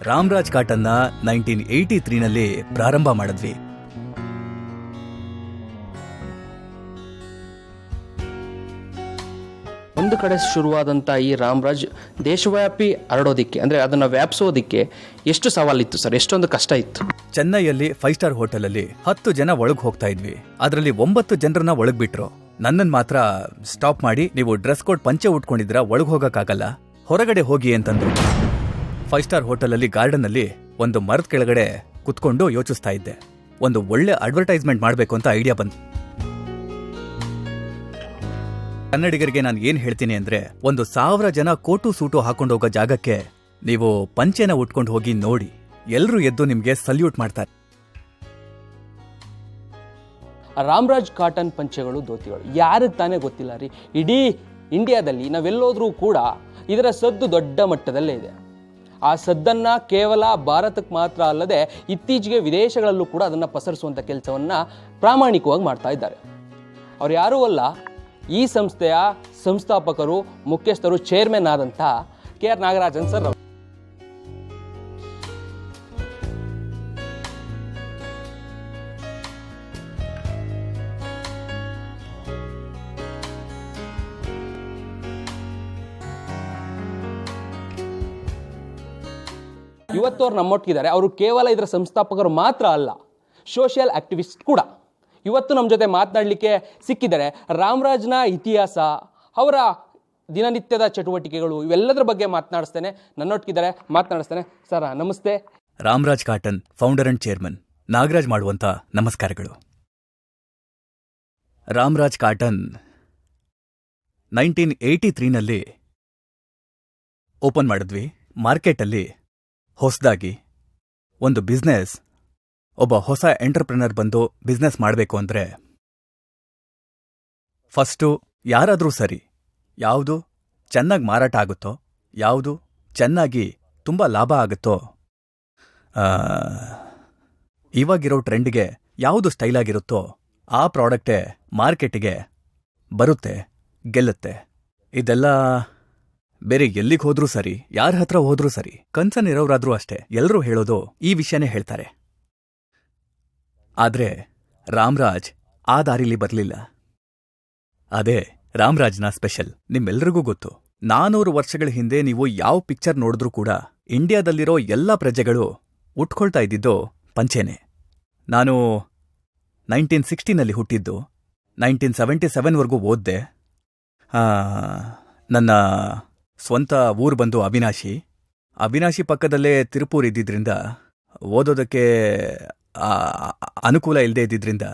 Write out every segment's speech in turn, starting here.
ರಾಮರಾಜ್ ಕಾಟನ್ನ 1983ನಲ್ಲಿ ಪ್ರಾರಂಭ ಮಾಡಿದ್ವಿ. ಒಂದು ಕಡೆ ಶುರುವಾದಂಥ ಈ ರಾಮರಾಜ್ ದೇಶವ್ಯಾಪಿ ಹರಡೋದಿಕ್ಕೆ, ಅಂದರೆ ಅದನ್ನು ವ್ಯಾಪಿಸೋದಿಕ್ಕೆ ಎಷ್ಟು ಸವಾಲಿತ್ತು ಸರ್? ಎಷ್ಟೊಂದು ಕಷ್ಟ ಇತ್ತು? ಚೆನ್ನೈಯಲ್ಲಿ 5 ಸ್ಟಾರ್ ಹೋಟೆಲಲ್ಲಿ 10 ಜನ ಒಳಗ್ ಹೋಗ್ತಾ ಇದ್ವಿ. ಅದರಲ್ಲಿ 9 ಜನರನ್ನ ಒಳಗ್ ಬಿಟ್ರು. ನನ್ನನ್ ಮಾತ್ರ ಸ್ಟಾಪ್ ಮಾಡಿ, ನೀವು ಡ್ರೆಸ್ ಕೋಡ್ ಪಂಚೆ ಉಟ್ಕೊಂಡಿದ್ರ ಒಳಗ್ ಹೋಗಕ್ಕಾಗಲ್ಲ, ಹೊರಗಡೆ ಹೋಗಿ ಅಂತಂದ್ರು. 5 ಸ್ಟಾರ್ ಹೋಟೆಲಲ್ಲಿ ಗಾರ್ಡನ್ ಅಲ್ಲಿ ಒಂದು ಮರದ ಕೆಳಗಡೆ ಕುತ್ಕೊಂಡು ಯೋಚಿಸ್ತಾ ಇದ್ದೆ. ಒಂದು ಒಳ್ಳೆ ಅಡ್ವರ್ಟೈಸ್ಮೆಂಟ್ ಮಾಡ್ಬೇಕು ಅಂತ ಐಡಿಯಾ ಬಂತು. ಕನ್ನಡಿಗರಿಗೆ ನಾನು ಏನ್ ಹೇಳ್ತೀನಿ ಅಂದ್ರೆ, 1,000 ಜನ ಕೋಟು ಸೂಟು ಹಾಕೊಂಡೋಗೋ ಜಾಗಕ್ಕೆ ನೀವು ಪಂಚೆನ ಉಟ್ಕೊಂಡು ಹೋಗಿ ನೋಡಿ, ಎಲ್ರೂ ಎದ್ದು ನಿಮ್ಗೆ ಸಲ್ಯೂಟ್ ಮಾಡ್ತಾರೆ. ರಾಮರಾಜ್ ಕಾಟನ್ ಪಂಚೆಗಳು, ಧೋತಿಗಳು ಯಾರಿಗೆ ತಾನೇ ಗೊತ್ತಿಲ್ಲ ರೀ? ಇಡೀ ಇಂಡಿಯಾದಲ್ಲಿ ನಾವೆಲ್ಲೋದ್ರೂ ಕೂಡ ಇದರ ಸದ್ದು ದೊಡ್ಡ ಮಟ್ಟದಲ್ಲೇ ಇದೆ. ಆ ಸದ್ದನ್ನು ಕೇವಲ ಭಾರತಕ್ಕೆ ಮಾತ್ರ ಅಲ್ಲದೆ ಇತ್ತೀಚೆಗೆ ವಿದೇಶಗಳಲ್ಲೂ ಕೂಡ ಅದನ್ನು ಪಸರಿಸುವಂಥ ಕೆಲಸವನ್ನು ಪ್ರಾಮಾಣಿಕವಾಗಿ ಮಾಡ್ತಾ ಇದ್ದಾರೆ. ಅವ್ರು ಯಾರೂ ಅಲ್ಲ, ಈ ಸಂಸ್ಥೆಯ ಸಂಸ್ಥಾಪಕರು, ಮುಖ್ಯಸ್ಥರು, ಚೇರ್ಮನ್ ಆದಂಥ KR ನಾಗರಾಜನ್ ಸರ್. ಇವತ್ತು ಅವ್ರು ನಮ್ಮೊಟ್ಟಿಗಿದ್ದಾರೆ. ಅವರು ಕೇವಲ ಇದರ ಸಂಸ್ಥಾಪಕರು ಮಾತ್ರ ಅಲ್ಲ, ಸೋಷಿಯಲ್ ಆಕ್ಟಿವಿಸ್ಟ್ ಕೂಡ. ಇವತ್ತು ನಮ್ಮ ಜೊತೆ ಮಾತನಾಡಲಿಕ್ಕೆ ಸಿಕ್ಕಿದ್ದಾರೆ. ರಾಮರಾಜ್ನ ಇತಿಹಾಸ, ಅವರ ದಿನನಿತ್ಯದ ಚಟುವಟಿಕೆಗಳು, ಇವೆಲ್ಲದರ ಬಗ್ಗೆ ನನ್ನೊಟ್ಟಿಗಿದ್ದಾರೆ, ಮಾತನಾಡಿಸ್ತೇನೆ. ಸರ್ ನಮಸ್ತೆ. Ramaraj cotton founder and chairman Nagaraj ಮಾಡುವಂತ ನಮಸ್ಕಾರಗಳು. ರಾಮರಾಜ್ ಕಾಟನ್ 1983ನಲ್ಲಿ ಓಪನ್ ಮಾಡಿದ್ವಿ. ಮಾರ್ಕೆಟಲ್ಲಿ ಹೊಸದಾಗಿ ಒಂದು ಬಿಸ್ನೆಸ್, ಒಬ್ಬ ಹೊಸ ಎಂಟರ್ಪ್ರಿನರ್ ಬಂದು ಬಿಸ್ನೆಸ್ ಮಾಡಬೇಕು ಅಂದ್ರೆ ಫಸ್ಟು ಯಾರಾದರೂ ಸರಿ, ಯಾವುದು ಚೆನ್ನಾಗಿ ಮಾರಾಟ ಆಗುತ್ತೋ, ಯಾವುದು ಚೆನ್ನಾಗಿ ತುಂಬ ಲಾಭ ಆಗುತ್ತೋ, ಇವಾಗಿರೋ ಟ್ರೆಂಡ್ಗೆ ಯಾವುದು ಸ್ಟೈಲ್ ಆಗಿರುತ್ತೋ ಆ ಪ್ರಾಡಕ್ಟೇ ಮಾರ್ಕೆಟಿಗೆ ಬರುತ್ತೆ, ಗೆಲ್ಲುತ್ತೆ. ಇದೆಲ್ಲ ಬೇರೆ ಎಲ್ಲಿಗೆ ಹೋದ್ರೂ ಸರಿ, ಯಾರ ಹತ್ರ ಹೋದ್ರೂ ಸರಿ, ಕನ್ಸರ್ನ್ ಇರೋರಾದ್ರೂ ಅಷ್ಟೇ, ಎಲ್ಲರೂ ಹೇಳೋದು ಈ ವಿಷಯನೇ ಹೇಳ್ತಾರೆ. ಆದ್ರೆ ರಾಮರಾಜ್ ಆ ದಾರಿಲಿ ಬರಲಿಲ್ಲ. ಅದೇ ರಾಮರಾಜ್ನ ಸ್ಪೆಷಲ್. ನಿಮ್ಮೆಲ್ರಿಗೂ ಗೊತ್ತು, 400 ವರ್ಷಗಳ ಹಿಂದೆ ನೀವು ಯಾವ ಪಿಕ್ಚರ್ ನೋಡಿದ್ರೂ ಕೂಡ ಇಂಡಿಯಾದಲ್ಲಿರೋ ಎಲ್ಲ ಪ್ರಜೆಗಳು ಉಟ್ಕೊಳ್ತಾ ಇದ್ದಿದ್ದು ಪಂಚೆನೆ. ನಾನು 1960ನಲ್ಲಿ ಹುಟ್ಟಿದ್ದು, 1977ವರೆಗೂ ಓದ್ದೆ. ನನ್ನ ಸ್ವಂತ ಊರು ಬಂದು ಅವಿನಾಶಿ ಪಕ್ಕದಲ್ಲೇ ತಿರುಪೂರ್ ಇದ್ದಿದ್ರಿಂದ, ಓದೋದಕ್ಕೆ ಅನುಕೂಲ ಇಲ್ಲದೆ ಇದ್ದಿದ್ರಿಂದ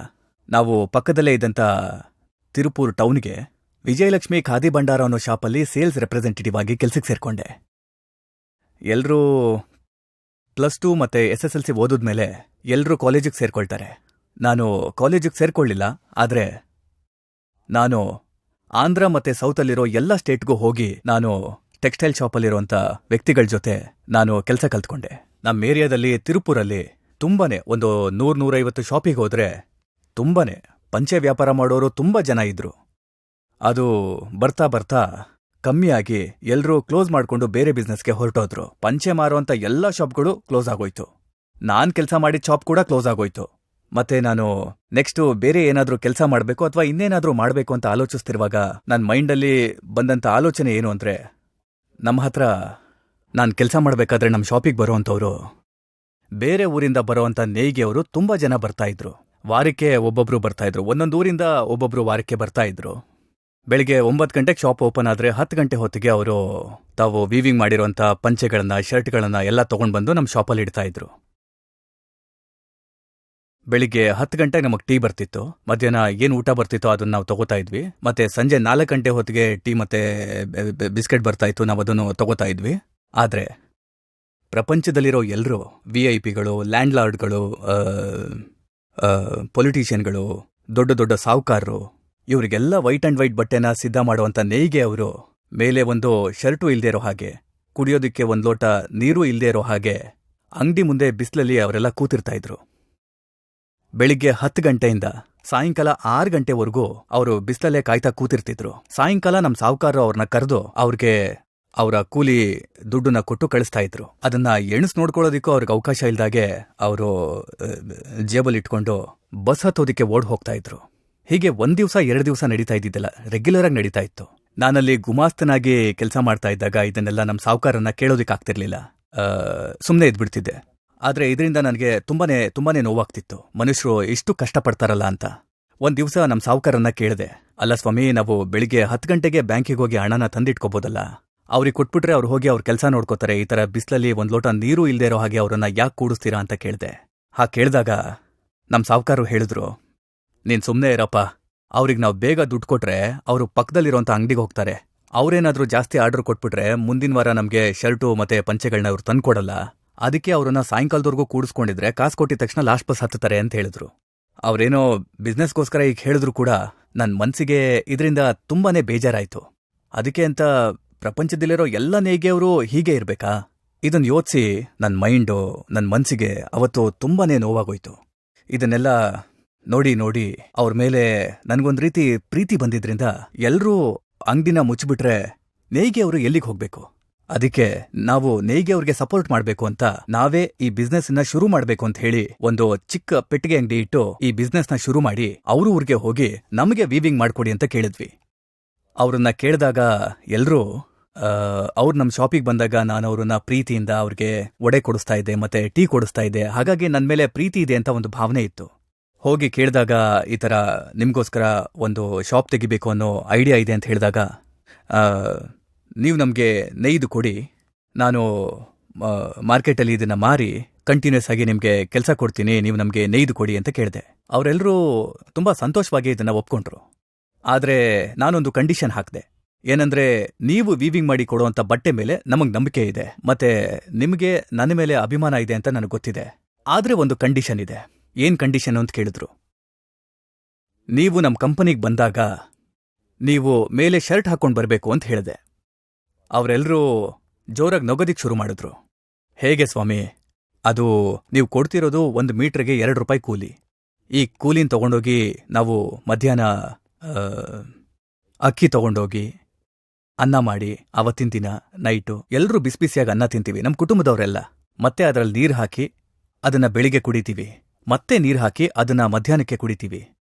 ನಾವು ಪಕ್ಕದಲ್ಲೇ ಇದ್ದಂಥ ತಿರುಪೂರ್ ಟೌನ್ಗೆ ವಿಜಯಲಕ್ಷ್ಮಿ ಖಾದಿ ಭಂಡಾರ ಅನ್ನೋ ಶಾಪಲ್ಲಿ ಸೇಲ್ಸ್ ರೆಪ್ರೆಸೆಂಟೇಟಿವ್ ಆಗಿ ಕೆಲ್ಸಕ್ಕೆ ಸೇರ್ಕೊಂಡೆ. ಎಲ್ಲರೂ +2 ಮತ್ತೆ SSLC ಓದಿದ್ಮೇಲೆ ಎಲ್ಲರೂ ಕಾಲೇಜಿಗೆ ಸೇರ್ಕೊಳ್ತಾರೆ. ನಾನು ಕಾಲೇಜಿಗೆ ಸೇರ್ಕೊಳ್ಳಿಲ್ಲ. ಆದರೆ ನಾನು ಆಂಧ್ರ ಮತ್ತೆ ಸೌತಲ್ಲಿರೋ ಎಲ್ಲ ಸ್ಟೇಟ್ಗೂ ಹೋಗಿ ನಾನು ಟೆಕ್ಸ್ಟೈಲ್ ಶಾಪಲ್ಲಿರುವಂಥ ವ್ಯಕ್ತಿಗಳ ಜೊತೆ ನಾನು ಕೆಲಸ ಕಲ್ತ್ಕೊಂಡೆ. ನಮ್ಮ ಏರಿಯಾದಲ್ಲಿ ತಿರುಪೂರಲ್ಲಿ ತುಂಬಾನೇ, ಒಂದು 100-150 ಶಾಪಿಗೆ ಹೋದ್ರೆ ತುಂಬಾನೇ ಪಂಚೆ ವ್ಯಾಪಾರ ಮಾಡೋರು ತುಂಬ ಜನ ಇದ್ರು. ಅದು ಬರ್ತಾ ಬರ್ತಾ ಕಮ್ಮಿಯಾಗಿ ಎಲ್ಲರೂ ಕ್ಲೋಸ್ ಮಾಡ್ಕೊಂಡು ಬೇರೆ ಬಿಸ್ನೆಸ್ಗೆ ಹೊರಟೋದ್ರು. ಪಂಚೆ ಮಾರುವಂಥ ಎಲ್ಲ ಶಾಪ್ಗಳು ಕ್ಲೋಸ್ ಆಗೋಯ್ತು. ನಾನ್ ಕೆಲಸ ಮಾಡಿದ ಶಾಪ್ ಕೂಡ ಕ್ಲೋಸ್ ಆಗೋಯ್ತು. ಮತ್ತೆ ನಾನು ನೆಕ್ಸ್ಟು ಬೇರೆ ಏನಾದರೂ ಕೆಲಸ ಮಾಡಬೇಕು ಅಥವಾ ಇನ್ನೇನಾದರೂ ಮಾಡಬೇಕು ಅಂತ ಆಲೋಚಿಸ್ತಿರುವಾಗ ನನ್ನ ಮೈಂಡಲ್ಲಿ ಬಂದಂಥ ಆಲೋಚನೆ ಏನು ಅಂದರೆ, ನಮ್ಮ ಹತ್ರ ನಾನು ಕೆಲಸ ಮಾಡಬೇಕಾದ್ರೆ ನಮ್ಮ ಶಾಪಿಗೆ ಬರೋವಂಥವ್ರು ಬೇರೆ ಊರಿಂದ ಬರೋವಂಥ ನೇಯ್ಗೆಯವರು ತುಂಬ ಜನ ಬರ್ತಾ ಇದ್ರು. ವಾರಕ್ಕೆ ಒಬ್ಬೊಬ್ರು ಬರ್ತಾ ಇದ್ರು. ಒಂದೊಂದು ಊರಿಂದ ಒಬ್ಬೊಬ್ರು ವಾರಕ್ಕೆ ಬರ್ತಾ ಇದ್ರು. ಬೆಳಿಗ್ಗೆ 9 ಗಂಟೆಗೆ ಶಾಪ್ ಓಪನ್ ಆದರೆ 10 ಗಂಟೆ ಹೊತ್ತಿಗೆ ಅವರು ತಾವು ವೀವಿಂಗ್ ಮಾಡಿರುವಂಥ ಪಂಚೆಗಳನ್ನ, ಶರ್ಟ್ಗಳನ್ನ ಎಲ್ಲ ತಗೊಂಡು ಬಂದು ನಮ್ಮ ಶಾಪಲ್ಲಿ ಇಡ್ತಾ ಇದ್ರು. ಬೆಳಿಗ್ಗೆ 10 ಗಂಟೆಗೆ ನಮಗೆ ಟೀ ಬರ್ತಿತ್ತು. ಮಧ್ಯಾಹ್ನ ಏನು ಊಟ ಬರ್ತಿತ್ತೋ ಅದನ್ನು ನಾವು ತಗೋತಾ ಇದ್ವಿ. ಮತ್ತೆ ಸಂಜೆ 4 ಗಂಟೆ ಹೊತ್ತಿಗೆ ಟೀ ಮತ್ತೆ ಬಿಸ್ಕೆಟ್ ಬರ್ತಾ ಇತ್ತು, ನಾವು ಅದನ್ನು ತಗೋತಾ ಇದ್ವಿ. ಆದರೆ ಪ್ರಪಂಚದಲ್ಲಿರೋ ಎಲ್ಲರೂ VIP ಗಳು, ಲ್ಯಾಂಡ್ಲಾರ್ಡ್ಗಳು, ಪೊಲಿಟಿಷಿಯನ್ಗಳು, ದೊಡ್ಡ ದೊಡ್ಡ ಸಾಹುಕಾರರು, ಇವರಿಗೆಲ್ಲ ವೈಟ್ ಅಂಡ್ ವೈಟ್ ಬಟ್ಟೆನ ಸಿದ್ಧ ಮಾಡುವಂಥ ನೇಯ್ಗೆ ಅವರು ಮೇಲೆ ಒಂದು ಶರ್ಟು ಇಲ್ದೇ ಇರೋ ಹಾಗೆ, ಕುಡಿಯೋದಕ್ಕೆ ಒಂದು ಲೋಟ ನೀರು ಇಲ್ದೇ ಇರೋ ಹಾಗೆ ಅಂಗಡಿ ಮುಂದೆ ಬಿಸಿಲಲ್ಲಿ ಅವರೆಲ್ಲ ಕೂತಿರ್ತಾ ಇದ್ರು. ಬೆಳಿಗ್ಗೆ 10 ಗಂಟೆಯಿಂದ ಸಾಯಂಕಾಲ 6 ಗಂಟೆವರೆಗೂ ಅವರು ಬಿಸಿಲಲ್ಲೇ ಕಾಯ್ತಾ ಕೂತಿರ್ತಿದ್ರು. ಸಾಯಂಕಾಲ ನಮ್ಮ ಸಾಹುಕಾರರು ಅವ್ರನ್ನ ಕರೆದು ಅವ್ರಿಗೆ ಅವರ ಕೂಲಿ ದುಡ್ಡನ್ನ ಕೊಟ್ಟು ಕಳಿಸ್ತಾ ಇದ್ರು. ಅದನ್ನ ಎಣಿಸ್ ನೋಡ್ಕೊಳ್ಳೋದಿಕ್ಕೂ ಅವ್ರಿಗೆ ಅವಕಾಶ ಇಲ್ದಾಗೆ ಅವರು ಜೇಬಲ್ ಇಟ್ಕೊಂಡು ಬಸ್ ಹತ್ತೋದಿಕ್ಕೆ ಓಡ್ ಹೋಗ್ತಾ ಇದ್ರು. ಹೀಗೆ 1 ದಿವಸ 2 ದಿವಸ ನಡೀತಾ ಇದ್ದಿದ್ದಲ್ಲ, ರೆಗ್ಯುಲರ್ ಆಗಿ ನಡೀತಾ ಇತ್ತು. ನಾನಲ್ಲಿ ಗುಮಾಸ್ತನಾಗಿ ಕೆಲಸ ಮಾಡ್ತಾ ಇದ್ದಾಗ ಇದನ್ನೆಲ್ಲ ನಮ್ಮ ಸಾಹುಕಾರನ್ನ ಕೇಳೋದಿಕ್ಕಾಗ್ತಿರ್ಲಿಲ್ಲ, ಸುಮ್ಮನೆ ಇದ್ಬಿಡ್ತಿದ್ದೆ. ಆದ್ರೆ ಇದರಿಂದ ನನಗೆ ತುಂಬಾನೇ ನೋವಾಗ್ತಿತ್ತು. ಮನುಷ್ಯರು ಇಷ್ಟು ಕಷ್ಟಪಡ್ತಾರಲ್ಲ ಅಂತ. 1 ದಿವಸ ನಮ್ಮ ಸಾಹುಕಾರನ್ನ ಕೇಳಿದೆ, ಅಲ್ಲ ಸ್ವಾಮಿ, ನಾವು ಬೆಳಿಗ್ಗೆ 10 ಗಂಟೆಗೆ ಬ್ಯಾಂಕಿಗೆ ಹೋಗಿ ಹಣನ ತಂದಿಟ್ಕೋಬೋದಲ್ಲ, ಅವ್ರಿಗೆ ಕೊಟ್ಬಿಟ್ರೆ ಅವ್ರು ಹೋಗಿ ಅವ್ರ ಕೆಲಸ ನೋಡ್ಕೋತಾರೆ, ಈ ತರ ಬಿಸಿಲಲ್ಲಿ 1 ಲೋಟ ನೀರು ಇಲ್ದೇ ಇರೋ ಹಾಗೆ ಅವ್ರನ್ನ ಯಾಕೆ ಕೂಡಿಸ್ತೀರಾ ಅಂತ ಕೇಳಿದೆ. ಕೇಳಿದಾಗ ನಮ್ಮ ಸಾಹುಕಾರರು ಹೇಳಿದ್ರು, ನೀನ್ ಸುಮ್ಮನೆ ಇರಪ್ಪ, ಅವ್ರಿಗೆ ನಾವು ಬೇಗ ದುಡ್ಡು ಕೊಟ್ರೆ ಅವರು ಪಕ್ಕದಲ್ಲಿರೋಂಥ ಅಂಗಡಿಗೆ ಹೋಗ್ತಾರೆ, ಅವ್ರೇನಾದ್ರೂ ಜಾಸ್ತಿ ಆರ್ಡರ್ ಕೊಟ್ಬಿಟ್ರೆ ಮುಂದಿನ ವಾರ ನಮಗೆ ಶರ್ಟು ಮತ್ತೆ ಪಂಚೆಗಳನ್ನ ಅವ್ರು ತಂದ್ಕೊಡಲ್ಲ, ಅದಕ್ಕೆ ಅವ್ರನ್ನ ಸಾಯಂಕಾಲದವರೆಗೂ ಕೂಡಿಸ್ಕೊಂಡಿದ್ರೆ ಕಾಸು ಕೊಟ್ಟಿದ ತಕ್ಷಣ ಲಾಸ್ಟ್ ಬಸ್ ಹತ್ತುತ್ತಾರೆ ಅಂತ ಹೇಳಿದ್ರು. ಅವ್ರೇನೋ ಬಿಸ್ನೆಸ್ಗೋಸ್ಕರ ಈಗ ಹೇಳಿದ್ರು ಕೂಡ ನನ್ನ ಮನ್ಸಿಗೆ ಇದರಿಂದ ತುಂಬಾನೇ ಬೇಜಾರಾಯ್ತು. ಅದಕ್ಕೆ ಅಂತ ಪ್ರಪಂಚದಲ್ಲಿರೋ ಎಲ್ಲ ನೇಯ್ಗೆಯವರು ಹೀಗೆ ಇರ್ಬೇಕಾ? ಇದನ್ನ ಯೋಚಿಸಿ ನನ್ನ ಮನ್ಸಿಗೆ ಅವತ್ತು ತುಂಬಾನೇ ನೋವಾಗೋಯ್ತು. ಇದನ್ನೆಲ್ಲ ನೋಡಿ ಅವ್ರ ಮೇಲೆ ನನ್ಗೊಂದ್ ರೀತಿ ಪ್ರೀತಿ ಬಂದಿದ್ರಿಂದ ಎಲ್ರೂ ಅಂಗಡಿನ ಮುಚ್ಚಿಬಿಟ್ರೆ ನೇಯ್ಗೆಯವರು ಎಲ್ಲಿಗೆ ಹೋಗ್ಬೇಕು? ಅದಕ್ಕೆ ನಾವು ನೇಯ್ಗೆಯವ್ರಿಗೆ ಸಪೋರ್ಟ್ ಮಾಡ್ಬೇಕು ಅಂತ ನಾವೇ ಈ ಬಿಸ್ನೆಸ್ ನ ಶುರು ಮಾಡ್ಬೇಕು ಅಂತ ಹೇಳಿ ಒಂದು ಚಿಕ್ಕ ಪೆಟ್ಟಿಗೆ ಅಂಗಡಿ ಇಟ್ಟು ಈ ಬಿಸ್ನೆಸ್ ನ ಶುರು ಮಾಡಿ ಊರಿಗೆ ಹೋಗಿ ನಮಗೆ ವೀವಿಂಗ್ ಮಾಡ್ಕೊಡಿ ಅಂತ ಕೇಳಿದ್ವಿ. ಅವ್ರನ್ನ ಕೇಳಿದಾಗ ಎಲ್ರೂ ಅವ್ರು ನಮ್ಮ ಶಾಪಿಗೆ ಬಂದಾಗ ನಾನು ಅವ್ರನ್ನ ಪ್ರೀತಿಯಿಂದ ಅವ್ರಿಗೆ ಒಡೆ ಕೊಡಿಸ್ತಾ ಇದ್ದೆ ಮತ್ತೆ ಟೀ ಕೊಡಿಸ್ತಾ ಇದ್ದೆ. ಹಾಗಾಗಿ ನನ್ನ ಮೇಲೆ ಪ್ರೀತಿ ಇದೆ ಅಂತ ಒಂದು ಭಾವನೆ ಇತ್ತು. ಹೋಗಿ ಕೇಳಿದಾಗ ಈ ಥರ ನಿಮಗೋಸ್ಕರ ಒಂದು ಶಾಪ್ ತೆಗಿಬೇಕು ಅನ್ನೋ ಐಡಿಯಾ ಇದೆ ಅಂತ ಹೇಳಿದಾಗ, ನೀವು ನಮಗೆ ನೇಯ್ದು ಕೊಡಿ, ನಾನು ಮಾರ್ಕೆಟಲ್ಲಿ ಇದನ್ನು ಮಾರಿ ಕಂಟಿನ್ಯೂಸ್ ಆಗಿ ನಿಮಗೆ ಕೆಲಸ ಕೊಡ್ತೀನಿ, ನೀವು ನಮಗೆ ನೇಯ್ದು ಕೊಡಿ ಅಂತ ಕೇಳಿದೆ. ಅವರೆಲ್ಲರೂ ತುಂಬ ಸಂತೋಷವಾಗಿ ಇದನ್ನು ಒಪ್ಕೊಂಡ್ರು. ಆದರೆ ನಾನೊಂದು ಕಂಡೀಷನ್ ಹಾಕಿದೆ. ಏನಂದ್ರೆ, ನೀವು ವೀವಿಂಗ್ ಮಾಡಿ ಕೊಡುವಂಥ ಬಟ್ಟೆ ಮೇಲೆ ನಮಗೆ ನಂಬಿಕೆ ಇದೆ, ಮತ್ತೆ ನಿಮಗೆ ನನ್ನ ಮೇಲೆ ಅಭಿಮಾನ ಇದೆ ಅಂತ ನನಗೆ ಗೊತ್ತಿದೆ. ಆದರೆ ಒಂದು ಕಂಡೀಷನ್ ಇದೆ. ಏನ್ ಕಂಡೀಷನ್ ಅಂತ ಕೇಳಿದ್ರು. ನೀವು ನಮ್ಮ ಕಂಪನಿಗೆ ಬಂದಾಗ ನೀವು ಮೇಲೆ ಶರ್ಟ್ ಹಾಕೊಂಡು ಬರಬೇಕು ಅಂತ ಹೇಳಿದೆ. ಅವರೆಲ್ಲರೂ ಜೋರಾಗಿ ನಗೋದಿಕ್ ಶುರು ಮಾಡಿದ್ರು. ಹೇಗೆ ಸ್ವಾಮಿ, ಅದು ನೀವು ಕೊಡ್ತಿರೋದು 1 ಮೀಟರ್ಗೆ 2 ರೂಪಾಯಿ ಕೂಲಿ. ಈ ಕೂಲಿನ ತಗೊಂಡೋಗಿ ನಾವು ಮಧ್ಯಾಹ್ನ ಅಕ್ಕಿ ತಗೊಂಡೋಗಿ ಅನ್ನ ಮಾಡಿ ಅವತ್ತಿನ ದಿನ ನೈಟು ಎಲ್ಲರೂ ಬಿಸಿ ಬಿಸಿಯಾಗಿ ಅನ್ನ ತಿಂತೀವಿ, ನಮ್ಮ ಕುಟುಂಬದವರೆಲ್ಲ. ಮತ್ತೆ ಅದರಲ್ಲಿ ನೀರು ಹಾಕಿ ಅದನ್ನ ಬೆಳಿಗ್ಗೆ ಕುಡಿತೀವಿ, ಮತ್ತೆ ನೀರು ಹಾಕಿ ಅದನ್ನ ಮಧ್ಯಾಹ್ನಕ್ಕೆ ಕುಡಿತೀವಿ.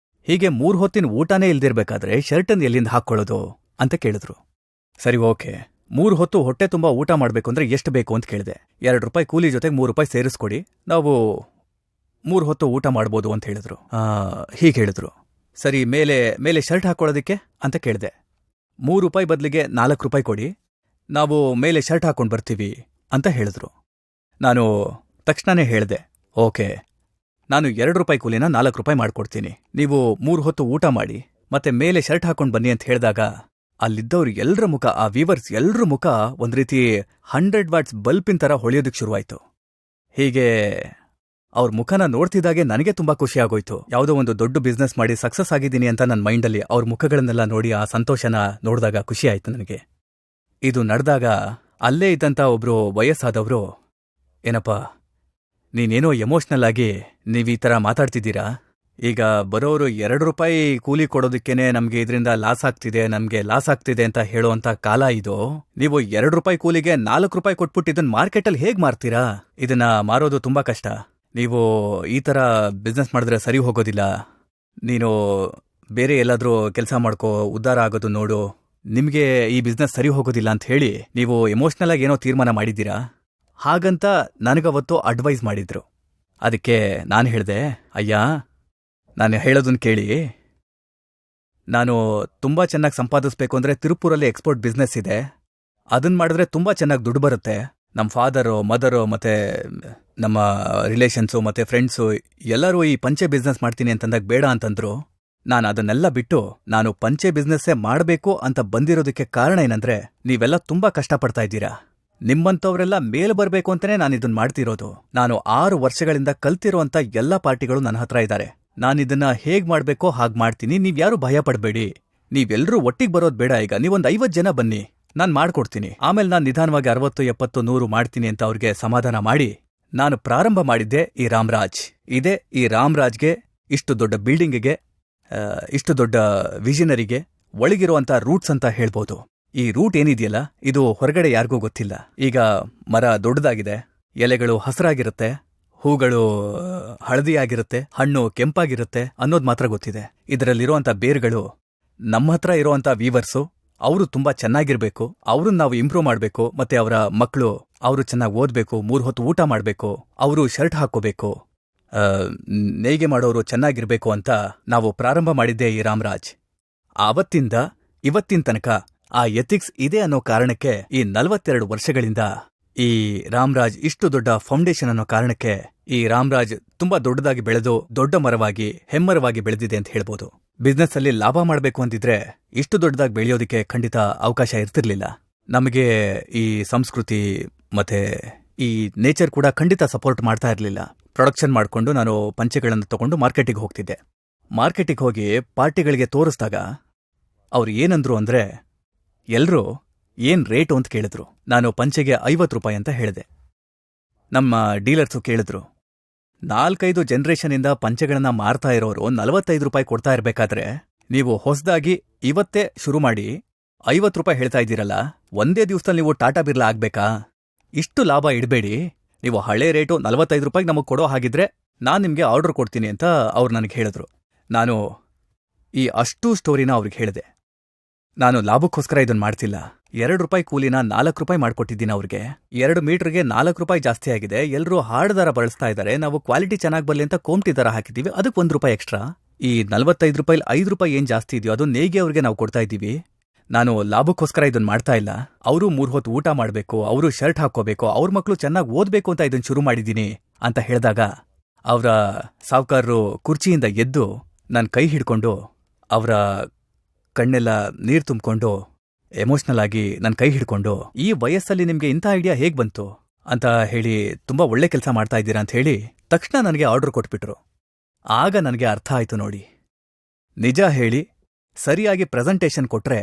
ಹೀಗೆ 3 ಹೊತ್ತಿನ ಊಟನೇ ಇಲ್ದಿರ್ಬೇಕಾದ್ರೆ ಶರ್ಟನ್ ಎಲ್ಲಿಂದ ಹಾಕ್ಕೊಳ್ಳೋದು ಅಂತ ಕೇಳಿದ್ರು. ಸರಿ, ಓಕೆ, 3 ಹೊತ್ತು ಹೊಟ್ಟೆ ತುಂಬ ಊಟ ಮಾಡಬೇಕು ಅಂದ್ರೆ ಎಷ್ಟು ಬೇಕು ಅಂತ ಕೇಳಿದೆ. 2 ರೂಪಾಯಿ ಕೂಲಿ ಜೊತೆಗೆ 3 ರೂಪಾಯಿ ಸೇರಿಸ್ಕೊಡಿ, ನಾವು 3 ಹೊತ್ತು ಊಟ ಮಾಡ್ಬೋದು ಅಂತ ಹೇಳಿದ್ರು. ಹೀಗೆ ಹೇಳಿದ್ರು. ಸರಿ, ಮೇಲೆ ಶರ್ಟ್ ಹಾಕೊಳ್ಳೋದಕ್ಕೆ ಅಂತ ಕೇಳಿದೆ. 3 ರೂಪಾಯಿ ಬದಲಿಗೆ 4 ರೂಪಾಯಿ ಕೊಡಿ, ನಾವು ಮೇಲೆ ಶರ್ಟ್ ಹಾಕೊಂಡು ಬರ್ತೀವಿ ಅಂತ ಹೇಳಿದ್ರು. ನಾನು ತಕ್ಷಣನೇ ಹೇಳಿದೆ, ಓಕೆ, ನಾನು 2 ರೂಪಾಯಿ ಕೂಲಿನ 4 ರೂಪಾಯಿ ಮಾಡ್ಕೊಡ್ತೀನಿ, ನೀವು 3 ಹೊತ್ತು ಊಟ ಮಾಡಿ ಮತ್ತೆ ಮೇಲೆ ಶರ್ಟ್ ಹಾಕೊಂಡು ಬನ್ನಿ ಅಂತ ಹೇಳಿದಾಗ ಅಲ್ಲಿದ್ದವ್ರು ಎಲ್ಲರ ಮುಖ, ಆ ವೀವರ್ಸ್ ಎಲ್ಲರ ಮುಖ ಒಂದ್ ರೀತಿ 100 ವಾಟ್ಸ್ ಬಲ್ಪಿನ ಥರ ಹೊಳೆಯೋದಕ್ಕೆ ಶುರುವಾಯ್ತು. ಹೀಗೆ ಅವ್ರ ಮುಖನ ನೋಡ್ತಿದ್ದಾಗೆ ನನಗೆ ತುಂಬಾ ಖುಷಿ ಆಗೋಯ್ತು. ಯಾವುದೋ ಒಂದು ದೊಡ್ಡ ಬಿಸ್ನೆಸ್ ಮಾಡಿ ಸಕ್ಸಸ್ ಆಗಿದ್ದೀನಿ ಅಂತ ನನ್ನ ಮೈಂಡಲ್ಲಿ ಅವ್ರ ಮುಖಗಳನ್ನೆಲ್ಲ ನೋಡಿ ಆ ಸಂತೋಷನ ನೋಡಿದಾಗ ಖುಷಿ ಆಯ್ತು ನನಗೆ. ಇದು ನಡೆದಾಗ ಅಲ್ಲೇ ಇದ್ದಂಥ ಒಬ್ರು ವಯಸ್ಸಾದವರು, ಏನಪ್ಪಾ ನೀನೇನೋ ಎಮೋಷ್ನಲ್ ಆಗಿ ನೀವು ಈ ಥರ ಮಾತಾಡ್ತಿದ್ದೀರಾ, ಈಗ ಬರೋರು 2 ರೂಪಾಯಿ ಕೂಲಿ ಕೊಡೋದಕ್ಕೇನೆ ನಮ್ಗೆ ಇದರಿಂದ ಲಾಸ್ ಆಗ್ತಿದೆ ಅಂತ ಹೇಳೋವಂಥ ಕಾಲ ಇದು. ನೀವು 2 ರೂಪಾಯಿ ಕೂಲಿಗೆ 4 ರೂಪಾಯಿ ಕೊಟ್ಬಿಟ್ಟು ಇದನ್ನ ಮಾರ್ಕೆಟಲ್ಲಿ ಹೇಗ್ ಮಾರ್ತೀರಾ? ಇದನ್ನ ಮಾರೋದು ತುಂಬಾ ಕಷ್ಟ. ನೀವು ಈ ಥರ ಬಿಸ್ನೆಸ್ ಮಾಡಿದ್ರೆ ಸರಿ ಹೋಗೋದಿಲ್ಲ, ನೀನು ಬೇರೆ ಎಲ್ಲಾದ್ರೂ ಕೆಲಸ ಮಾಡ್ಕೋ, ಉದ್ಧಾರ ಆಗೋದು ನೋಡು, ನಿಮಗೆ ಈ ಬಿಸ್ನೆಸ್ ಸರಿ ಹೋಗೋದಿಲ್ಲ ಅಂತ ಹೇಳಿ ನೀವು ಎಮೋಷ್ನಲ್ ಆಗಿ ಏನೋ ತೀರ್ಮಾನ ಮಾಡಿದ್ದೀರಾ. ಹಾಗಂತ ನನಗವತ್ತು ಅಡ್ವೈಸ್ ಮಾಡಿದ್ರು. ಅದಕ್ಕೆ ನಾನು ಹೇಳಿದೆ, ಅಯ್ಯ, ನಾನು ಹೇಳೋದನ್ನ ಕೇಳಿ, ನಾನು ತುಂಬ ಚೆನ್ನಾಗಿ ಸಂಪಾದಿಸ್ಬೇಕು ಅಂದರೆ ತಿರುಪೂರಲ್ಲಿ ಎಕ್ಸ್ಪೋರ್ಟ್ ಬಿಸ್ನೆಸ್ ಇದೆ, ಅದನ್ನ ಮಾಡಿದ್ರೆ ತುಂಬ ಚೆನ್ನಾಗಿ ದುಡ್ಡು ಬರುತ್ತೆ. ನಮ್ಮ ಫಾದರು, ಮದರು ಮತ್ತು ನಮ್ಮ ರಿಲೇಷನ್ಸು ಮತ್ತು ಫ್ರೆಂಡ್ಸು ಎಲ್ಲರೂ ಈ ಪಂಚೆ ಬಿಸ್ನೆಸ್ ಮಾಡ್ತೀನಿ ಅಂತಂದಾಗ ಬೇಡ ಅಂತಂದ್ರು. ನಾನು ಅದನ್ನೆಲ್ಲ ಬಿಟ್ಟು ನಾನು ಪಂಚೆ ಬಿಸ್ನೆಸ್ಸೇ ಮಾಡಬೇಕು ಅಂತ ಬಂದಿರೋದಕ್ಕೆ ಕಾರಣ ಏನಂದ್ರೆ, ನೀವೆಲ್ಲ ತುಂಬ ಕಷ್ಟಪಡ್ತಾ ಇದ್ದೀರಾ, ನಿಮ್ಮಂಥವ್ರೆಲ್ಲ ಮೇಲ್ ಬರಬೇಕು ಅಂತಲೇ ನಾನು ಇದನ್ನ ಮಾಡ್ತಿರೋದು. ನಾನು 6 ವರ್ಷಗಳಿಂದ ಕಲ್ತಿರೋಂಥ ಎಲ್ಲ ಪಾರ್ಟಿಗಳು ನನ್ನ ಹತ್ರ ಇದ್ದಾರೆ. ನಾನಿದನ್ನ ಹೇಗ್ ಮಾಡ್ಬೇಕೋ ಹಾಗೆ ಮಾಡ್ತೀನಿ, ನೀವ್ಯಾರು ಭಯ ಪಡಬೇಡಿ. ನೀವೆಲ್ಲರೂ ಒಟ್ಟಿಗೆ ಬರೋದು ಬೇಡ, ಈಗ ನೀವೊಂದು 50 ಜನ ಬನ್ನಿ, ನಾನು ಮಾಡ್ಕೊಡ್ತೀನಿ. ಆಮೇಲೆ ನಾನು ನಿಧಾನವಾಗಿ 60, 70, 100 ಮಾಡ್ತೀನಿ ಅಂತ ಅವ್ರಿಗೆ ಸಮಾಧಾನ ಮಾಡಿ ನಾನು ಪ್ರಾರಂಭ ಮಾಡಿದ್ದೆ ಈ ರಾಮ್ರಾಜ್. ಇದೇ ಈ ರಾಮ್ರಾಜ್ಗೆ, ಇಷ್ಟು ದೊಡ್ಡ ಬಿಲ್ಡಿಂಗಿಗೆ, ಇಷ್ಟು ದೊಡ್ಡ ವಿಷನರಿಗೆ ಒಳಗಿರುವಂಥ ರೂಟ್ಸ್ ಅಂತ ಹೇಳ್ಬೋದು. ಈ ರೂಟ್ ಏನಿದೆಯಲ್ಲ ಇದು ಹೊರಗಡೆ ಯಾರಿಗೂ ಗೊತ್ತಿಲ್ಲ. ಈಗ ಮರ ದೊಡ್ಡದಾಗಿದೆ, ಎಲೆಗಳು ಹಸಿರಾಗಿರುತ್ತೆ, ಹೂಗಳು ಹಳದಿಯಾಗಿರುತ್ತೆ, ಹಣ್ಣು ಕೆಂಪಾಗಿರುತ್ತೆ ಅನ್ನೋದು ಮಾತ್ರ ಗೊತ್ತಿದೆ. ಇದರಲ್ಲಿರುವಂಥ ಬೇರುಗಳು ನಮ್ಮ ಹತ್ರ ಇರುವಂಥ ವೀವರ್ಸು, ಅವರು ತುಂಬಾ ಚೆನ್ನಾಗಿರ್ಬೇಕು, ಅವ್ರನ್ನ ನಾವು ಇಂಪ್ರೂವ್ ಮಾಡಬೇಕು, ಮತ್ತೆ ಅವರ ಮಕ್ಕಳು ಅವರು ಚೆನ್ನಾಗಿ ಓದಬೇಕು, 3 ಹೊತ್ತು ಊಟ ಮಾಡಬೇಕು, ಅವರು ಶರ್ಟ್ ಹಾಕೋಬೇಕು, ನೇಯ್ಗೆ ಮಾಡೋರು ಚೆನ್ನಾಗಿರ್ಬೇಕು ಅಂತ ನಾವು ಪ್ರಾರಂಭ ಮಾಡಿದ್ದೆ ಈ ರಾಮರಾಜ್. ಆವತ್ತಿಂದ ಇವತ್ತಿನ ತನಕ ಆ ಎಥಿಕ್ಸ್ ಇದೆ ಅನ್ನೋ ಕಾರಣಕ್ಕೆ ಈ 42 ವರ್ಷಗಳಿಂದ ಈ ರಾಮರಾಜ್ ಇಷ್ಟು ದೊಡ್ಡ ಫೌಂಡೇಶನ್ ಅನ್ನೋ ಕಾರಣಕ್ಕೆ ಈ ರಾಮರಾಜ್ ತುಂಬಾ ದೊಡ್ಡದಾಗಿ ಬೆಳೆದು ದೊಡ್ಡ ಮರವಾಗಿ ಹೆಮ್ಮರವಾಗಿ ಬೆಳೆದಿದೆ ಅಂತ ಹೇಳ್ಬೋದು. ಬಿಸ್ನೆಸ್ ಅಲ್ಲಿ ಲಾಭ ಮಾಡಬೇಕು ಅಂತಿದ್ರೆ ಇಷ್ಟು ದೊಡ್ಡದಾಗಿ ಬೆಳೆಯೋದಕ್ಕೆ ಖಂಡಿತ ಅವಕಾಶ ಇರ್ತಿರ್ಲಿಲ್ಲ. ನಮಗೆ ಈ ಸಂಸ್ಕೃತಿ ಮತ್ತೆ ಈ ನೇಚರ್ ಕೂಡ ಖಂಡಿತ ಸಪೋರ್ಟ್ ಮಾಡ್ತಾ ಇರಲಿಲ್ಲ. ಪ್ರೊಡಕ್ಷನ್ ಮಾಡಿಕೊಂಡು ನಾನು ಪಂಚೆಗಳನ್ನು ತಗೊಂಡು ಮಾರ್ಕೆಟಿಗೆ ಹೋಗ್ತಿದ್ದೆ. ಮಾರ್ಕೆಟಿಗೆ ಹೋಗಿ ಪಾರ್ಟಿಗಳಿಗೆ ತೋರಿಸಿದಾಗ ಅವ್ರು ಏನಂದ್ರು ಅಂದ್ರೆ, ಎಲ್ರೂ ಏನ್ ರೇಟು ಅಂತ ಕೇಳಿದ್ರು. ನಾನು ಪಂಚೆಗೆ 50 ರೂಪಾಯಿ ಅಂತ ಹೇಳಿದೆ. ನಮ್ಮ ಡೀಲರ್ಸು ಕೇಳಿದ್ರು, 4-5 ಜನರೇಷನ್ನಿಂದ ಪಂಚೆಗಳನ್ನ ಮಾರ್ತಾ ಇರೋರು 45 ರೂಪಾಯಿ ಕೊಡ್ತಾ ಇರ್ಬೇಕಾದ್ರೆ ನೀವು ಹೊಸದಾಗಿ ಇವತ್ತೇ ಶುರು ಮಾಡಿ 50 ರೂಪಾಯಿ ಹೇಳ್ತಾ ಇದ್ದೀರಲ್ಲ, ಒಂದೇ ದಿವಸದಲ್ಲಿ ನೀವು ಟಾಟಾ ಬಿರ್ಲಾ ಆಗ್ಬೇಕಾ? ಇಷ್ಟು ಲಾಭ ಇಡಬೇಡಿ, ನೀವು ಹಳೆ ರೇಟು 45 ರೂಪಾಯಿಗೆ ನಮಗೆ ಕೊಡೋ ಹಾಗಿದ್ರೆ ನಾನು ನಿಮಗೆ ಆರ್ಡರ್ ಕೊಡ್ತೀನಿ ಅಂತ ಅವ್ರು ನನಗೆ ಹೇಳಿದ್ರು. ನಾನು ಈ ಅಷ್ಟೂ ಸ್ಟೋರಿನ ಅವ್ರಿಗೆ ಹೇಳಿದೆ. ನಾನು ಲಾಭಕ್ಕೋಸ್ಕರ ಇದನ್ನು ಮಾಡ್ತಿಲ್ಲ. 2 ರೂಪಾಯಿ ಕೂಲಿನ 4 ರೂಪಾಯಿ ಮಾಡ್ಕೊಟ್ಟಿದ್ದೀನಿ ಅವ್ರಿಗೆ. 2 ಮೀಟರ್ಗೆ 4 ರೂಪಾಯಿ ಜಾಸ್ತಿ ಆಗಿದೆ, ಎಲ್ಲರೂ ಹಾರ್ಡ್ ದರ ಬಳಸ್ತಾ ಇದ್ದಾರೆ, ನಾವು ಕ್ವಾಲಿಟಿ ಚೆನ್ನಾಗಿ ಬರಲಿ ಅಂತ ಕೋಮ್ಟಿ ದರ ಹಾಕಿದ್ದೀವಿ, ಅದಕ್ಕೆ 1 ರೂಪಾಯಿ ಎಕ್ಸ್ಟ್ರಾ. ಈ 45 ರೂಪಾಯಿ 5 ರೂಪಾಯಿ ಏನ್ ಜಾಸ್ತಿ ಇದೆಯೋ ಅದು ನೇಯ್ಗೆ ಅವ್ರಿಗೆ ನಾವು ಕೊಡ್ತಾ ಇದ್ದೀವಿ. ನಾನು ಲಾಭಕ್ಕೋಸ್ಕರ ಇದನ್ನು ಮಾಡ್ತಾ ಇಲ್ಲ. ಅವರು 3 ಹೊತ್ತು ಊಟ ಮಾಡಬೇಕು, ಅವರು ಶರ್ಟ್ ಹಾಕೋಬೇಕು, ಅವ್ರ ಮಕ್ಕಳು ಚೆನ್ನಾಗಿ ಓದಬೇಕು ಅಂತ ಇದನ್ನು ಶುರು ಮಾಡಿದ್ದೀನಿ ಅಂತ ಹೇಳಿದಾಗ ಅವರ ಸಾವ್ಕಾರರು ಕುರ್ಚಿಯಿಂದ ಎದ್ದು ನನ್ನ ಕೈ ಹಿಡ್ಕೊಂಡು, ಅವರ ಕಣ್ಣೆಲ್ಲ ನೀರು ತುಂಬಿಕೊಂಡು ಎಮೋಷ್ನಲ್ ಆಗಿ ನನ್ನ ಕೈ ಹಿಡ್ಕೊಂಡು, ಈ ವಯಸ್ಸಲ್ಲಿ ನಿಮ್ಗೆ ಇಂಥ ಐಡಿಯಾ ಹೇಗ್ ಬಂತು ಅಂತ ಹೇಳಿ, ತುಂಬಾ ಒಳ್ಳೆ ಕೆಲಸ ಮಾಡ್ತಾ ಇದ್ದೀರಾ ಅಂತ ಹೇಳಿ ತಕ್ಷಣ ನನಗೆ ಆರ್ಡರ್ ಕೊಟ್ಬಿಟ್ರು. ಆಗ ನನಗೆ ಅರ್ಥ ಆಯ್ತು ನೋಡಿ, ನಿಜ ಹೇಳಿ ಸರಿಯಾಗಿ ಪ್ರೆಸೆಂಟೇಷನ್ ಕೊಟ್ರೆ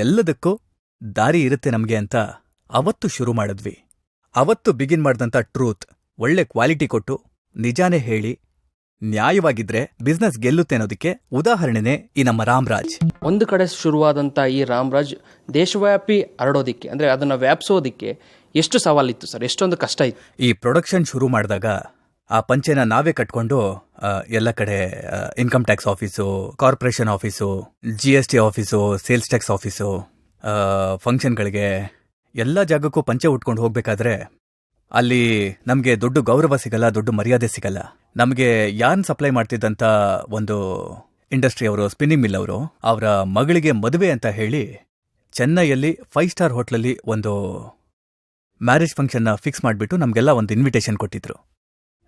ಎಲ್ಲದಕ್ಕೂ ದಾರಿ ಇರುತ್ತೆ ನಮಗೆ ಅಂತ ಅವತ್ತು ಶುರು ಮಾಡಿದ್ವಿ. ಅವತ್ತು ಬಿಗಿನ್ ಮಾಡಿದಂಥ ಟ್ರೂತ್, ಒಳ್ಳೆ ಕ್ವಾಲಿಟಿ ಕೊಟ್ಟು ನಿಜಾನೇ ಹೇಳಿ ನ್ಯಾಯವಾಗಿದ್ರೆ ಬಿಸ್ನೆಸ್ ಗೆಲ್ಲುತ್ತೆ ಅನ್ನೋದಕ್ಕೆ ಉದಾಹರಣೆನೇ ಈ ನಮ್ಮ ರಾಮರಾಜ್. ಒಂದು ಕಡೆ ಶುರುವಾದಂಥ ಈ ರಾಮರಾಜ್ ದೇಶವ್ಯಾಪಿ ಹರಡೋದಿಕ್ಕೆ, ಅಂದರೆ ಅದನ್ನು ವ್ಯಾಪಿಸೋದಿಕ್ಕೆ ಎಷ್ಟು ಸವಾಲಿತ್ತು ಸರ್? ಎಷ್ಟೊಂದು ಕಷ್ಟ ಇತ್ತು? ಈ ಪ್ರೊಡಕ್ಷನ್ ಶುರು ಮಾಡಿದಾಗ ಆ ಪಂಚೆನ ನಾವೇ ಕಟ್ಕೊಂಡು ಎಲ್ಲ ಕಡೆ income tax office, corporation office, GST office, sales tax office, ಫಂಕ್ಷನ್ಗಳಿಗೆ ಎಲ್ಲ ಜಾಗಕ್ಕೂ ಪಂಚೆ ಉಟ್ಕೊಂಡು ಹೋಗ್ಬೇಕಾದ್ರೆ ಅಲ್ಲಿ ನಮಗೆ ದೊಡ್ಡ ಗೌರವ ಸಿಗಲ್ಲ, ದೊಡ್ಡ ಮರ್ಯಾದೆ ಸಿಗಲ್ಲ. ನಮಗೆ ಯಾನ್ ಸಪ್ಲೈ ಮಾಡ್ತಿದ್ದಂಥ ಒಂದು ಇಂಡಸ್ಟ್ರಿ ಅವರು, ಸ್ಪಿನ್ನಿಂಗ್ ಮಿಲ್ ಅವರು, ಅವರ ಮಗಳಿಗೆ ಮದುವೆ ಅಂತ ಹೇಳಿ ಚೆನ್ನೈಯಲ್ಲಿ 5 ಸ್ಟಾರ್ ಹೋಟ್ಲಲ್ಲಿ ಒಂದು ಮ್ಯಾರೇಜ್ ಫಂಕ್ಷನ್ನ ಫಿಕ್ಸ್ ಮಾಡಿಬಿಟ್ಟು ನಮಗೆಲ್ಲ ಒಂದು ಇನ್ವಿಟೇಷನ್ ಕೊಟ್ಟಿದ್ರು.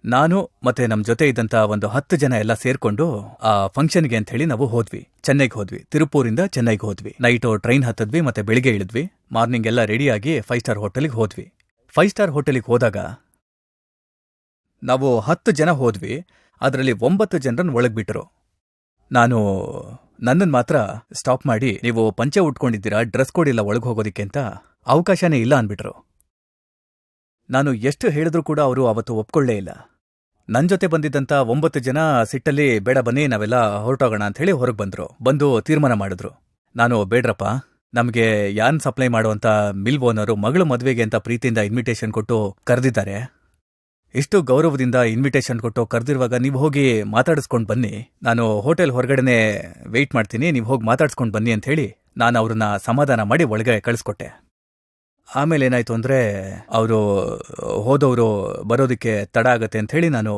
ನಾನು ಮತ್ತೆ ನಮ್ಮ ಜೊತೆ ಇದ್ದಂಥ ಒಂದು 10 ಜನ ಎಲ್ಲ ಸೇರ್ಕೊಂಡು ಆ ಫಂಕ್ಷನ್ಗೆ ಅಂತ ಹೇಳಿ ನಾವು ಹೋದ್ವಿ. ಚೆನ್ನೈಗೆ ಹೋದ್ವಿ, ತಿರುಪೂರಿಂದ ಚೆನ್ನೈಗೆ ಹೋದ್ವಿ. ನೈಟು ಟ್ರೈನ್ ಹತ್ತಿದ್ವಿ, ಮತ್ತೆ ಬೆಳಿಗ್ಗೆ ಇಳಿದ್ವಿ. ಮಾರ್ನಿಂಗ್ ಎಲ್ಲ ರೆಡಿಯಾಗಿ 5 ಸ್ಟಾರ್ ಹೋಟೆಲ್ಗೆ ಹೋದ್ವಿ. 5 ಸ್ಟಾರ್ ಹೋಟೆಲಿಗೆ ಹೋದಾಗ ನಾವು 10 ಜನ ಹೋದ್ವಿ, ಅದರಲ್ಲಿ 9 ಜನರನ್ನು ಒಳಗ್ಬಿಟ್ರು. ನನ್ನನ್ನು ಮಾತ್ರ ಸ್ಟಾಪ್ ಮಾಡಿ, ನೀವು ಪಂಚೆ ಉಟ್ಕೊಂಡಿದ್ದೀರಾ, ಡ್ರೆಸ್ ಕೋಡ್ ಇಲ್ಲ ಒಳಗೆ ಹೋಗೋದಿಕ್ಕೆ ಅಂತ, ಅವಕಾಶನೇ ಇಲ್ಲ ಅಂದ್ಬಿಟ್ರು. ನಾನು ಎಷ್ಟು ಹೇಳಿದ್ರೂ ಕೂಡ ಅವರು ಅವತ್ತು ಒಪ್ಕೊಳ್ಳೇ ಇಲ್ಲ. ನನ್ನ ಜೊತೆ ಬಂದಿದ್ದಂಥ 9 ಜನ ಸಿಟ್ಟಲ್ಲಿ, ಬೇಡ ಬನ್ನಿ ನಾವೆಲ್ಲ ಹೊರಟೋಗೋಣ ಅಂತ ಹೇಳಿ ಹೊರಗೆ ಬಂದು ತೀರ್ಮಾನ ಮಾಡಿದ್ರು. ನಾನು, ಬೇಡ್ರಪ್ಪ, ನಮಗೆ ಯಾನ್ ಸಪ್ಲೈ ಮಾಡುವಂಥ ಮಿಲ್ ಓನರು ಮಗಳ ಮದುವೆಗೆ ಅಂತ ಪ್ರೀತಿಯಿಂದ ಇನ್ವಿಟೇಷನ್ ಕೊಟ್ಟು ಕರೆದಿದ್ದಾರೆ. ಇಷ್ಟು ಗೌರವದಿಂದ ಇನ್ವಿಟೇಷನ್ ಕೊಟ್ಟು ಕರೆದಿರುವಾಗ ನೀವು ಹೋಗಿ ಮಾತಾಡಿಸ್ಕೊಂಡು ಬನ್ನಿ, ನಾನು ಹೋಟೆಲ್ ಹೊರಗಡೆನೆ ವೆಯ್ಟ್ ಮಾಡ್ತೀನಿ, ನೀವು ಹೋಗಿ ಮಾತಾಡಿಸ್ಕೊಂಡು ಬನ್ನಿ ಅಂತ ಹೇಳಿ ನಾನು ಅವ್ರನ್ನ ಸಮಾಧಾನ ಮಾಡಿ ಒಳಗೆ ಕಳಿಸ್ಕೊಟ್ಟೆ. ಆಮೇಲೆ ಏನಾಯ್ತು ಅಂದರೆ, ಅವರು ಹೋದವರು ಬರೋದಕ್ಕೆ ತಡ ಆಗತ್ತೆ ಅಂತ ಹೇಳಿ ನಾನು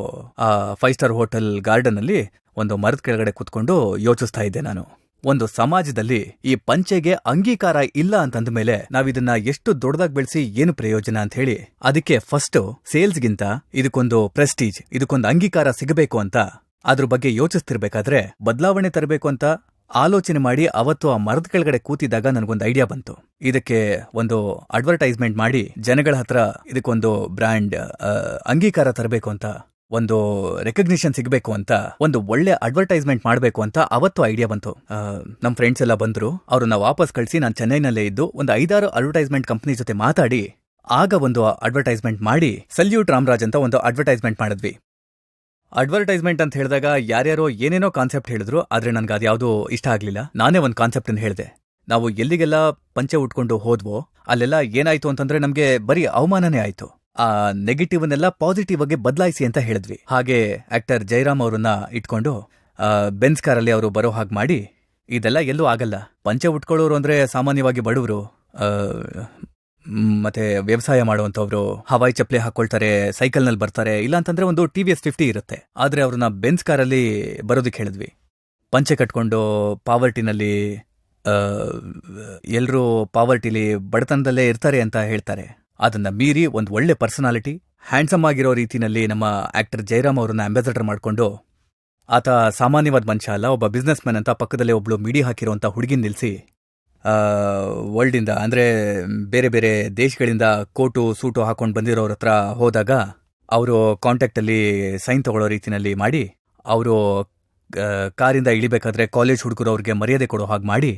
ಆ 5 ಸ್ಟಾರ್ ಹೋಟೆಲ್ ಗಾರ್ಡನ್ನಲ್ಲಿ ಒಂದು ಮರದ ಕೆಳಗಡೆ ಕೂತ್ಕೊಂಡು ಯೋಚಿಸ್ತಾ ಇದ್ದೆ. ನಾನು ಒಂದು ಸಮಾಜದಲ್ಲಿ ಈ ಪಂಚೆಗೆ ಅಂಗೀಕಾರ ಇಲ್ಲ ಅಂತಂದ ಮೇಲೆ ನಾವಿದನ್ನ ಎಷ್ಟು ದೊಡ್ಡದಾಗಿ ಬೆಳೆಸಿ ಏನು ಪ್ರಯೋಜನ ಅಂತ ಹೇಳಿ, ಅದಕ್ಕೆ ಫಸ್ಟ್ ಸೇಲ್ಸ್ಗಿಂತ ಇದಕ್ಕೊಂದು ಪ್ರೆಸ್ಟೀಜ್, ಇದಕ್ಕೊಂದು ಅಂಗೀಕಾರ ಸಿಗಬೇಕು ಅಂತ ಅದ್ರ ಬಗ್ಗೆ ಯೋಚಿಸ್ತಿರ್ಬೇಕಾದ್ರೆ ಬದಲಾವಣೆ ತರಬೇಕು ಅಂತ ಆಲೋಚನೆ ಮಾಡಿ ಅವತ್ತು ಆ ಮರದ ಕೆಳಗಡೆ ಕೂತಿದ್ದಾಗ ನನಗೊಂದು ಐಡಿಯಾ ಬಂತು. ಇದಕ್ಕೆ ಒಂದು ಅಡ್ವರ್ಟೈಸ್ಮೆಂಟ್ ಮಾಡಿ ಜನಗಳ ಹತ್ರ ಇದಕ್ಕೊಂದು ಬ್ರ್ಯಾಂಡ್ ಅಂಗೀಕಾರ ತರಬೇಕು ಅಂತ, ಒಂದು ರೆಕಗ್ನಿಷನ್ ಸಿಗಬೇಕು ಅಂತ, ಒಂದು ಒಳ್ಳೆ ಅಡ್ವರ್ಟೈಸ್ಮೆಂಟ್ ಮಾಡಬೇಕು ಅಂತ ಅವತ್ತು ಐಡಿಯಾ ಬಂತು. ನಮ್ಮ ಫ್ರೆಂಡ್ಸ್ ಎಲ್ಲ ಬಂದ್ರು, ಅವ್ರನ್ನ ವಾಪಸ್ ಕಳಿಸಿ ನಾನು ಚೆನ್ನೈನಲ್ಲೇ ಇದ್ದು ಒಂದು 5-6 ಅಡ್ವರ್ಟೈಸ್ಮೆಂಟ್ ಕಂಪ್ನಿ ಜೊತೆ ಮಾತಾಡಿ ಆಗ ಒಂದು ಅಡ್ವರ್ಟೈಸ್ಮೆಂಟ್ ಮಾಡಿ ಸಲ್ಯೂಟ್ ರಾಮರಾಜ್ ಅಂತ ಒಂದು ಅಡ್ವರ್ಟೈಸ್ಮೆಂಟ್ ಮಾಡಿದ್ವಿ. ಅಡ್ವರ್ಟೈಸ್ಮೆಂಟ್ ಅಂತ ಹೇಳಿದಾಗ ಯಾರ್ಯಾರೋ ಏನೇನೋ ಕಾನ್ಸೆಪ್ಟ್ ಹೇಳಿದ್ರು, ಆದ್ರೆ ನನ್ಗೆ ಅದ್ಯಾವುದೂ ಇಷ್ಟ ಆಗ್ಲಿಲ್ಲ. ನಾನೇ ಒಂದು ಕಾನ್ಸೆಪ್ಟ್ ಅನ್ನು ಹೇಳಿದೆ, ನಾವು ಎಲ್ಲಿಗೆಲ್ಲ ಪಂಚೆ ಉಟ್ಕೊಂಡು ಹೋದ್ವೋ ಅಲ್ಲೆಲ್ಲ ಏನಾಯ್ತು ಅಂತಂದ್ರೆ ನಮ್ಗೆ ಬರೀ ಅವಮಾನನೇ ಆಯ್ತು. ಆ ನೆಗೆಟಿವ್ನೆಲ್ಲ ಪಾಸಿಟಿವ್ ಆಗಿ ಬದಲಾಯಿಸಿ ಅಂತ ಹೇಳಿದ್ವಿ. ಹಾಗೆ ಆಕ್ಟರ್ ಜಯರಾಮ್ ಅವರನ್ನ ಇಟ್ಕೊಂಡು ಬೆನ್ಸ್ ಕಾರಲ್ಲಿ ಅವರು ಬರೋ ಹಾಗೆ ಮಾಡಿ, ಇದೆಲ್ಲ ಎಲ್ಲೂ ಆಗಲ್ಲ. ಪಂಚೆ ಉಟ್ಕೊಳ್ಳೋರು ಅಂದ್ರೆ ಸಾಮಾನ್ಯವಾಗಿ ಬಡವರು, ಮತ್ತೆ ವ್ಯವಸಾಯ ಮಾಡುವಂತವ್ರು ಹವಾಯಿ ಚಪ್ಪಲಿ ಹಾಕೊಳ್ತಾರೆ, ಸೈಕಲ್ನಲ್ಲಿ ಬರ್ತಾರೆ, ಇಲ್ಲಾಂತಂದ್ರೆ ಒಂದು TVS 50 ಇರುತ್ತೆ. ಆದ್ರೆ ಅವ್ರನ್ನ ಬೆನ್ಸ್ ಕಾರಲ್ಲಿ ಬರೋದಕ್ಕೆ ಹೇಳಿದ್ವಿ. ಪಂಚೆ ಕಟ್ಕೊಂಡು ಪಾವರ್ಟಿನಲ್ಲಿ, ಎಲ್ಲರೂ ಪಾವರ್ಟಿಲಿ ಬಡತನದಲ್ಲೇ ಇರ್ತಾರೆ ಅಂತ ಹೇಳ್ತಾರೆ. ಅದನ್ನ ಮೀರಿ ಒಂದು ಒಳ್ಳೆ ಪರ್ಸನಾಲಿಟಿ, ಹ್ಯಾಂಡ್ಸಮ್ ಆಗಿರೋ ರೀತಿನಲ್ಲಿ ನಮ್ಮ ಆಕ್ಟರ್ ಜಯರಾಮ್ ಅವರನ್ನ ಅಂಬಾಸಡರ್ ಮಾಡ್ಕೊಂಡು, ಆತ ಸಾಮಾನ್ಯವಾದ ಮನುಷ್ಯ ಅಲ್ಲ, ಒಬ್ಬ ಬಿಸ್ನೆಸ್ ಮ್ಯಾನ್ ಅಂತ ಪಕ್ಕದಲ್ಲೇ ಒಬ್ಳು ಮಿಡಿ ಹಾಕಿರೋಂಥ ಹುಡುಗಿನ ನಿಲ್ಲಿಸಿ ವರ್ಲ್ಡಿಂದ ಅಂದರೆ ಬೇರೆ ಬೇರೆ ದೇಶಗಳಿಂದ ಕೋಟು ಸೂಟು ಹಾಕೊಂಡು ಬಂದಿರೋರ ಹತ್ರ ಹೋದಾಗ ಅವರು ಕಾಂಟ್ಯಾಕ್ಟಲ್ಲಿ ಸೈನ್ ತಗೊಳ್ಳೋ ರೀತಿನಲ್ಲಿ ಮಾಡಿ, ಅವರು ಕಾರಿಂದ ಇಳಿಬೇಕಾದ್ರೆ ಕಾಲೇಜ್ ಹುಡುಗರು ಅವ್ರಿಗೆ ಮರ್ಯಾದೆ ಕೊಡೋ ಹಾಗೆ ಮಾಡಿ,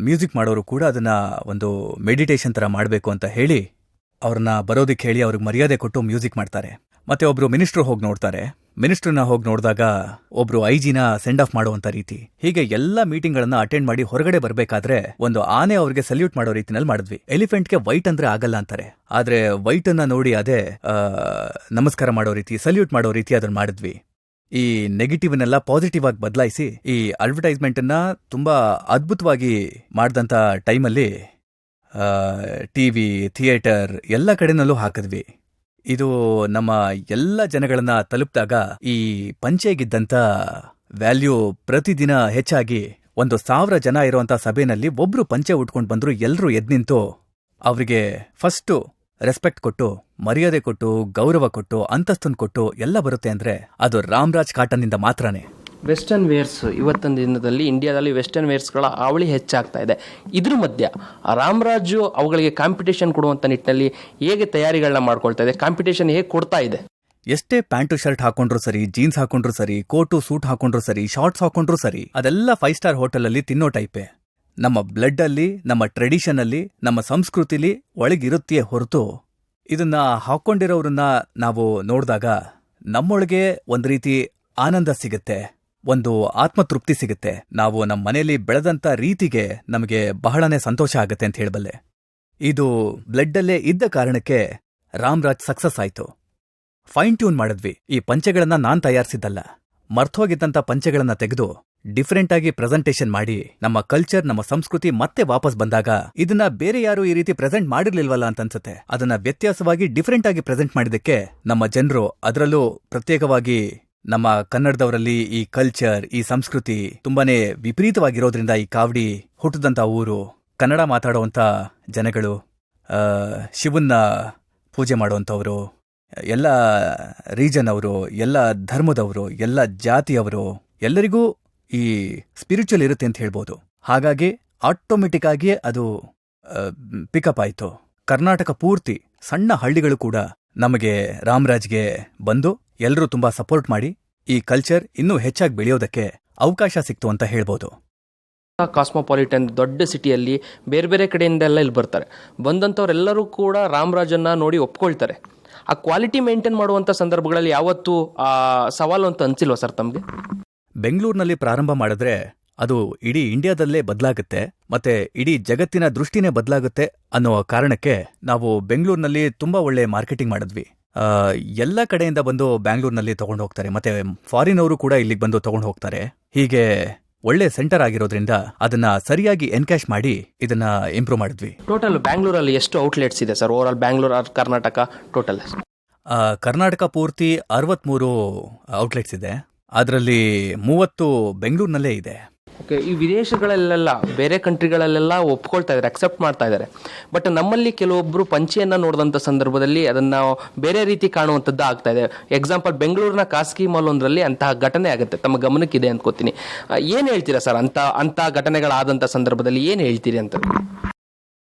ಮ್ಯೂಸಿಕ್ ಮಾಡೋರು ಕೂಡ ಅದನ್ನ ಒಂದು ಮೆಡಿಟೇಷನ್ ಥರ ಮಾಡಬೇಕು ಅಂತ ಹೇಳಿ ಅವ್ರನ್ನ ಬರೋದಕ್ಕೆ ಹೇಳಿ ಅವ್ರಿಗೆ ಮರ್ಯಾದೆ ಕೊಟ್ಟು ಮ್ಯೂಸಿಕ್ ಮಾಡ್ತಾರೆ. ಮತ್ತೆ ಒಬ್ರು ಮಿನಿಸ್ಟ್ರು ಹೋಗಿ ನೋಡ್ತಾರೆ. ಮಿನಿಸ್ಟ್ರನ್ನ ಹೋಗಿ ನೋಡಿದಾಗ ಒಬ್ರು IG-ನ ಸೆಂಡ್ ಆಫ್ ಮಾಡುವಂತ ರೀತಿ. ಹೀಗೆ ಎಲ್ಲ ಮೀಟಿಂಗ್ಗಳನ್ನ ಅಟೆಂಡ್ ಮಾಡಿ ಹೊರಗಡೆ ಬರಬೇಕಾದ್ರೆ ಒಂದು ಆನೆ ಅವ್ರಿಗೆ ಸಲ್ಯೂಟ್ ಮಾಡೋ ರೀತಿನಲ್ಲಿ ಮಾಡಿದ್ವಿ. ಎಲಿಫೆಂಟ್ಗೆ ವೈಟ್ ಅಂದ್ರೆ ಆಗಲ್ಲ ಅಂತಾರೆ, ಆದ್ರೆ ವೈಟ್ ಅನ್ನ ನೋಡಿ ಅದೇ ನಮಸ್ಕಾರ ಮಾಡೋ ರೀತಿ, ಸಲ್ಯೂಟ್ ಮಾಡೋ ರೀತಿ ಅದನ್ನ ಮಾಡಿದ್ವಿ. ಈ ನೆಗೆಟಿವ್ನೆಲ್ಲ ಪಾಸಿಟಿವ್ ಆಗಿ ಬದಲಾಯಿಸಿ ಈ ಅಡ್ವರ್ಟೈಸ್ಮೆಂಟ್ ಅನ್ನ ತುಂಬಾ ಅದ್ಭುತವಾಗಿ ಮಾಡಿದಂತ ಟೈಮಲ್ಲಿ TV, ಥಿಯೇಟರ್ ಎಲ್ಲ ಕಡೆನಲ್ಲೂ ಹಾಕಿದ್ವಿ. ಇದು ನಮ್ಮ ಎಲ್ಲ ಜನಗಳನ್ನ ತಲುಪಿದಾಗ ಈ ಪಂಚೆಗಿದ್ದಂಥ ವ್ಯಾಲ್ಯೂ ಪ್ರತಿದಿನ ಹೆಚ್ಚಾಗಿ 1,000 ಜನ ಇರುವಂತ ಸಭೆಯಲ್ಲಿ ಒಬ್ರು ಪಂಚೆ ಉಟ್ಕೊಂಡು ಬಂದ್ರು, ಎಲ್ಲರೂ ಎದ್ದು ನಿಂತು ಅವರಿಗೆ ಫಸ್ಟು ರೆಸ್ಪೆಕ್ಟ್ ಕೊಟ್ಟು, ಮರ್ಯಾದೆ ಕೊಟ್ಟು, ಗೌರವ ಕೊಟ್ಟು, ಅಂತಸ್ತನ್ನು ಕೊಟ್ಟು ಎಲ್ಲ ಬರುತ್ತೆ ಅಂದ್ರೆ ಅದು ರಾಮರಾಜ್ ಕಾಟನ್ನಿಂದ ಮಾತ್ರನೇ. ವೆಸ್ಟರ್ನ್ ವೇರ್ಸ್ ಇವತ್ತಿನ ದಿನದಲ್ಲಿ ಇಂಡಿಯಾದಲ್ಲಿ ವೆಸ್ಟರ್ನ್ ವೇರ್ಸ್ಗಳ ಹಾವಳಿ ಹೆಚ್ಚಾಗ್ತಾ ಇದೆ. ಇದ್ರ ಮಧ್ಯ ರಾಮರಾಜು ಅವುಗಳಿಗೆ ಕಾಂಪಿಟೇಷನ್ ಕೊಡುವಂಥ ನಿಟ್ಟಿನಲ್ಲಿ ಹೇಗೆ ತಯಾರಿಗಳನ್ನ ಮಾಡ್ಕೊಳ್ತಾ ಇದೆ, ಕಾಂಪಿಟೇಷನ್ ಹೇಗೆ ಕೊಡ್ತಾ ಇದೆ? ಎಷ್ಟೇ ಪ್ಯಾಂಟು ಶರ್ಟ್ ಹಾಕೊಂಡ್ರು ಸರಿ, ಜೀನ್ಸ್ ಹಾಕೊಂಡ್ರು ಸರಿ, ಕೋಟು ಸೂಟ್ ಹಾಕೊಂಡ್ರು ಸರಿ, ಶಾರ್ಟ್ಸ್ ಹಾಕೊಂಡ್ರು ಸರಿ, ಅದೆಲ್ಲ 5 ಸ್ಟಾರ್ ಹೋಟೆಲ್ ಅಲ್ಲಿ ತಿನ್ನೋ ಟೈಪೇ. ನಮ್ಮ ಬ್ಲಡ್ ಅಲ್ಲಿ, ನಮ್ಮ ಟ್ರೆಡಿಷನ್ ಅಲ್ಲಿ, ನಮ್ಮ ಸಂಸ್ಕೃತಿಲಿ ಒಳಗಿರುತ್ತೆಯೇ ಹೊರತು ಇದನ್ನ ಹಾಕೊಂಡಿರೋರನ್ನ ನಾವು ನೋಡಿದಾಗ ನಮ್ಮೊಳಗೆ ಒಂದು ರೀತಿ ಆನಂದ ಸಿಗುತ್ತೆ, ಒಂದು ಆತ್ಮತೃಪ್ತಿ ಸಿಗುತ್ತೆ. ನಾವು ನಮ್ಮ ಮನೆಯಲ್ಲಿ ಬೆಳೆದಂತ ರೀತಿಗೆ ನಮಗೆ ಬಹಳನೇ ಸಂತೋಷ ಆಗುತ್ತೆ ಅಂತ ಹೇಳಬಲ್ಲೆ. ಇದು ಬ್ಲಡ್ಡಲ್ಲೇ ಇದ್ದ ಕಾರಣಕ್ಕೆ ರಾಮರಾಜ್ ಸಕ್ಸಸ್ ಆಯ್ತು. ಫೈನ್ ಟ್ಯೂನ್ ಮಾಡಿದ್ವಿ. ಈ ಪಂಚೆಗಳನ್ನ ನಾನ್ ತಯಾರಿಸಿದ್ದಲ್ಲ, ಮರ್ತೋಗಿದ್ದಂಥ ಪಂಚೆಗಳನ್ನ ತೆಗೆದು ಡಿಫರೆಂಟ್ ಆಗಿ ಪ್ರೆಸೆಂಟೇಷನ್ ಮಾಡಿ ನಮ್ಮ ಕಲ್ಚರ್, ನಮ್ಮ ಸಂಸ್ಕೃತಿ ಮತ್ತೆ ವಾಪಸ್ ಬಂದಾಗ ಇದನ್ನ ಬೇರೆ ಯಾರು ಈ ರೀತಿ ಪ್ರೆಸೆಂಟ್ ಮಾಡಿರ್ಲಿಲ್ವಲ್ಲ ಅಂತ ಅನ್ಸುತ್ತೆ. ಅದನ್ನ ವ್ಯತ್ಯಾಸವಾಗಿ ಡಿಫರೆಂಟ್ ಆಗಿ ಪ್ರೆಸೆಂಟ್ ಮಾಡಿದಕ್ಕೆ ನಮ್ಮ ಜನರು, ಅದರಲ್ಲೂ ಪ್ರತ್ಯೇಕವಾಗಿ ನಮ್ಮ ಕನ್ನಡದವರಲ್ಲಿ ಈ ಕಲ್ಚರ್, ಈ ಸಂಸ್ಕೃತಿ ತುಂಬಾನೇ ವಿಪರೀತವಾಗಿರೋದ್ರಿಂದ ಈ ಕಾವಡಿ ಹುಟ್ಟಿದಂಥ ಊರು, ಕನ್ನಡ ಮಾತಾಡುವಂಥ ಜನಗಳು, ಶಿವನ್ನ ಪೂಜೆ ಮಾಡುವಂಥವರು, ಎಲ್ಲ ರೀಜನ್ ಅವರು, ಎಲ್ಲ ಧರ್ಮದವರು, ಎಲ್ಲ ಜಾತಿಯವರು, ಎಲ್ಲರಿಗೂ ಈ ಸ್ಪಿರಿಚುವಲ್ ಇರುತ್ತೆ ಅಂತ ಹೇಳ್ಬೋದು. ಹಾಗಾಗಿ ಆಟೋಮೆಟಿಕ್ ಆಗಿ ಅದು ಪಿಕಪ್ ಆಯಿತು. ಕರ್ನಾಟಕ ಪೂರ್ತಿ ಸಣ್ಣ ಹಳ್ಳಿಗಳು ಕೂಡ ನಮಗೆ ರಾಮರಾಜ್ಗೆ ಬಂದು ಎಲ್ಲರೂ ತುಂಬಾ ಸಪೋರ್ಟ್ ಮಾಡಿ ಈ ಕಲ್ಚರ್ ಇನ್ನೂ ಹೆಚ್ಚಾಗಿ ಬೆಳೆಯೋದಕ್ಕೆ ಅವಕಾಶ ಸಿಕ್ತು ಅಂತ ಹೇಳ್ಬೋದು. ಕಾಸ್ಮೋಪಾಲಿಟನ್ ದೊಡ್ಡ ಸಿಟಿಯಲ್ಲಿ ಬೇರೆ ಬೇರೆ ಕಡೆಯಿಂದೆಲ್ಲ ಇಲ್ಲಿ ಬರ್ತಾರೆ. ಬಂದಂಥವ್ರೆಲ್ಲರೂ ಕೂಡ ರಾಮರಾಜನ್ನ ನೋಡಿ ಒಪ್ಕೊಳ್ತಾರೆ. ಆ ಕ್ವಾಲಿಟಿ ಮೇಂಟೈನ್ ಮಾಡುವಂಥ ಸಂದರ್ಭಗಳಲ್ಲಿ ಯಾವತ್ತೂ ಸವಾಲು ಅಂತ ಅನ್ಸಿಲ್ವಾ ಸರ್ ತಮಗೆ? ಬೆಂಗಳೂರಿನಲ್ಲಿ ಪ್ರಾರಂಭ ಮಾಡಿದ್ರೆ ಅದು ಇಡೀ ಇಂಡಿಯಾದಲ್ಲೇ ಬದಲಾಗುತ್ತೆ, ಮತ್ತೆ ಇಡೀ ಜಗತ್ತಿನ ದೃಷ್ಟಿನೇ ಬದಲಾಗುತ್ತೆ ಅನ್ನೋ ಕಾರಣಕ್ಕೆ ನಾವು ಬೆಂಗಳೂರಿನಲ್ಲಿ ತುಂಬಾ ಒಳ್ಳೆ ಮಾರ್ಕೆಟಿಂಗ್ ಮಾಡಿದ್ವಿ. ಎಲ್ಲ ಕಡೆಯಿಂದ ಬಂದು ಬ್ಯಾಂಗ್ಳೂರ್ನಲ್ಲಿ ತಗೊಂಡು ಹೋಗ್ತಾರೆ, ಮತ್ತೆ ಫಾರಿನ್ ಅವರು ಕೂಡ ಇಲ್ಲಿಗೆ ಬಂದು ತಗೊಂಡು ಹೋಗ್ತಾರೆ. ಹೀಗೆ ಒಳ್ಳೆ ಸೆಂಟರ್ ಆಗಿರೋದ್ರಿಂದ ಅದನ್ನ ಸರಿಯಾಗಿ ಎನ್ಕ್ಯಾಶ್ ಮಾಡಿ ಇದನ್ನ ಇಂಪ್ರೂವ್ ಮಾಡಿದ್ವಿ. ಟೋಟಲ್ ಬ್ಯಾಂಗ್ಳೂರಲ್ಲಿ ಎಷ್ಟು ಔಟ್ಲೆಟ್ಸ್ ಇದೆ sir? Over all Bangalore or Karnataka total? Karnataka ಪೂರ್ತಿ 63 ಔಟ್ಲೆಟ್ಸ್ ಇದೆ, ಅದರಲ್ಲಿ 30 ಬೆಂಗಳೂರಿನಲ್ಲೇ ಇದೆ. ಓಕೆ, ಈ ವಿದೇಶಗಳಲ್ಲೆಲ್ಲ ಬೇರೆ ಕಂಟ್ರಿಗಳಲ್ಲೆಲ್ಲ ಒಪ್ಕೊಳ್ತಾ ಇದ್ದಾರೆ, ಅಕ್ಸೆಪ್ಟ್ ಮಾಡ್ತಾ ಇದ್ದಾರೆ. ಬಟ್ ನಮ್ಮಲ್ಲಿ ಕೆಲವೊಬ್ಬರು ಪಂಚೆಯನ್ನು ನೋಡಿದಂಥ ಸಂದರ್ಭದಲ್ಲಿ ಅದನ್ನು ಬೇರೆ ರೀತಿ ಕಾಣುವಂಥದ್ದು ಆಗ್ತಾ ಇದೆ. ಎಕ್ಸಾಂಪಲ್, ಬೆಂಗಳೂರಿನ ಖಾಸಗಿ ಮಾಲ್ ಒಂದರಲ್ಲಿ ಅಂತಹ ಘಟನೆ ಆಗುತ್ತೆ, ತಮ್ಮ ಗಮನಕ್ಕಿದೆ ಅಂದ್ಕೋತೀನಿ. ಏನು ಹೇಳ್ತೀರಾ ಸರ್ ಅಂಥ ಘಟನೆಗಳಾದಂಥ ಸಂದರ್ಭದಲ್ಲಿ ಏನು ಹೇಳ್ತೀರಿ ಅಂತ?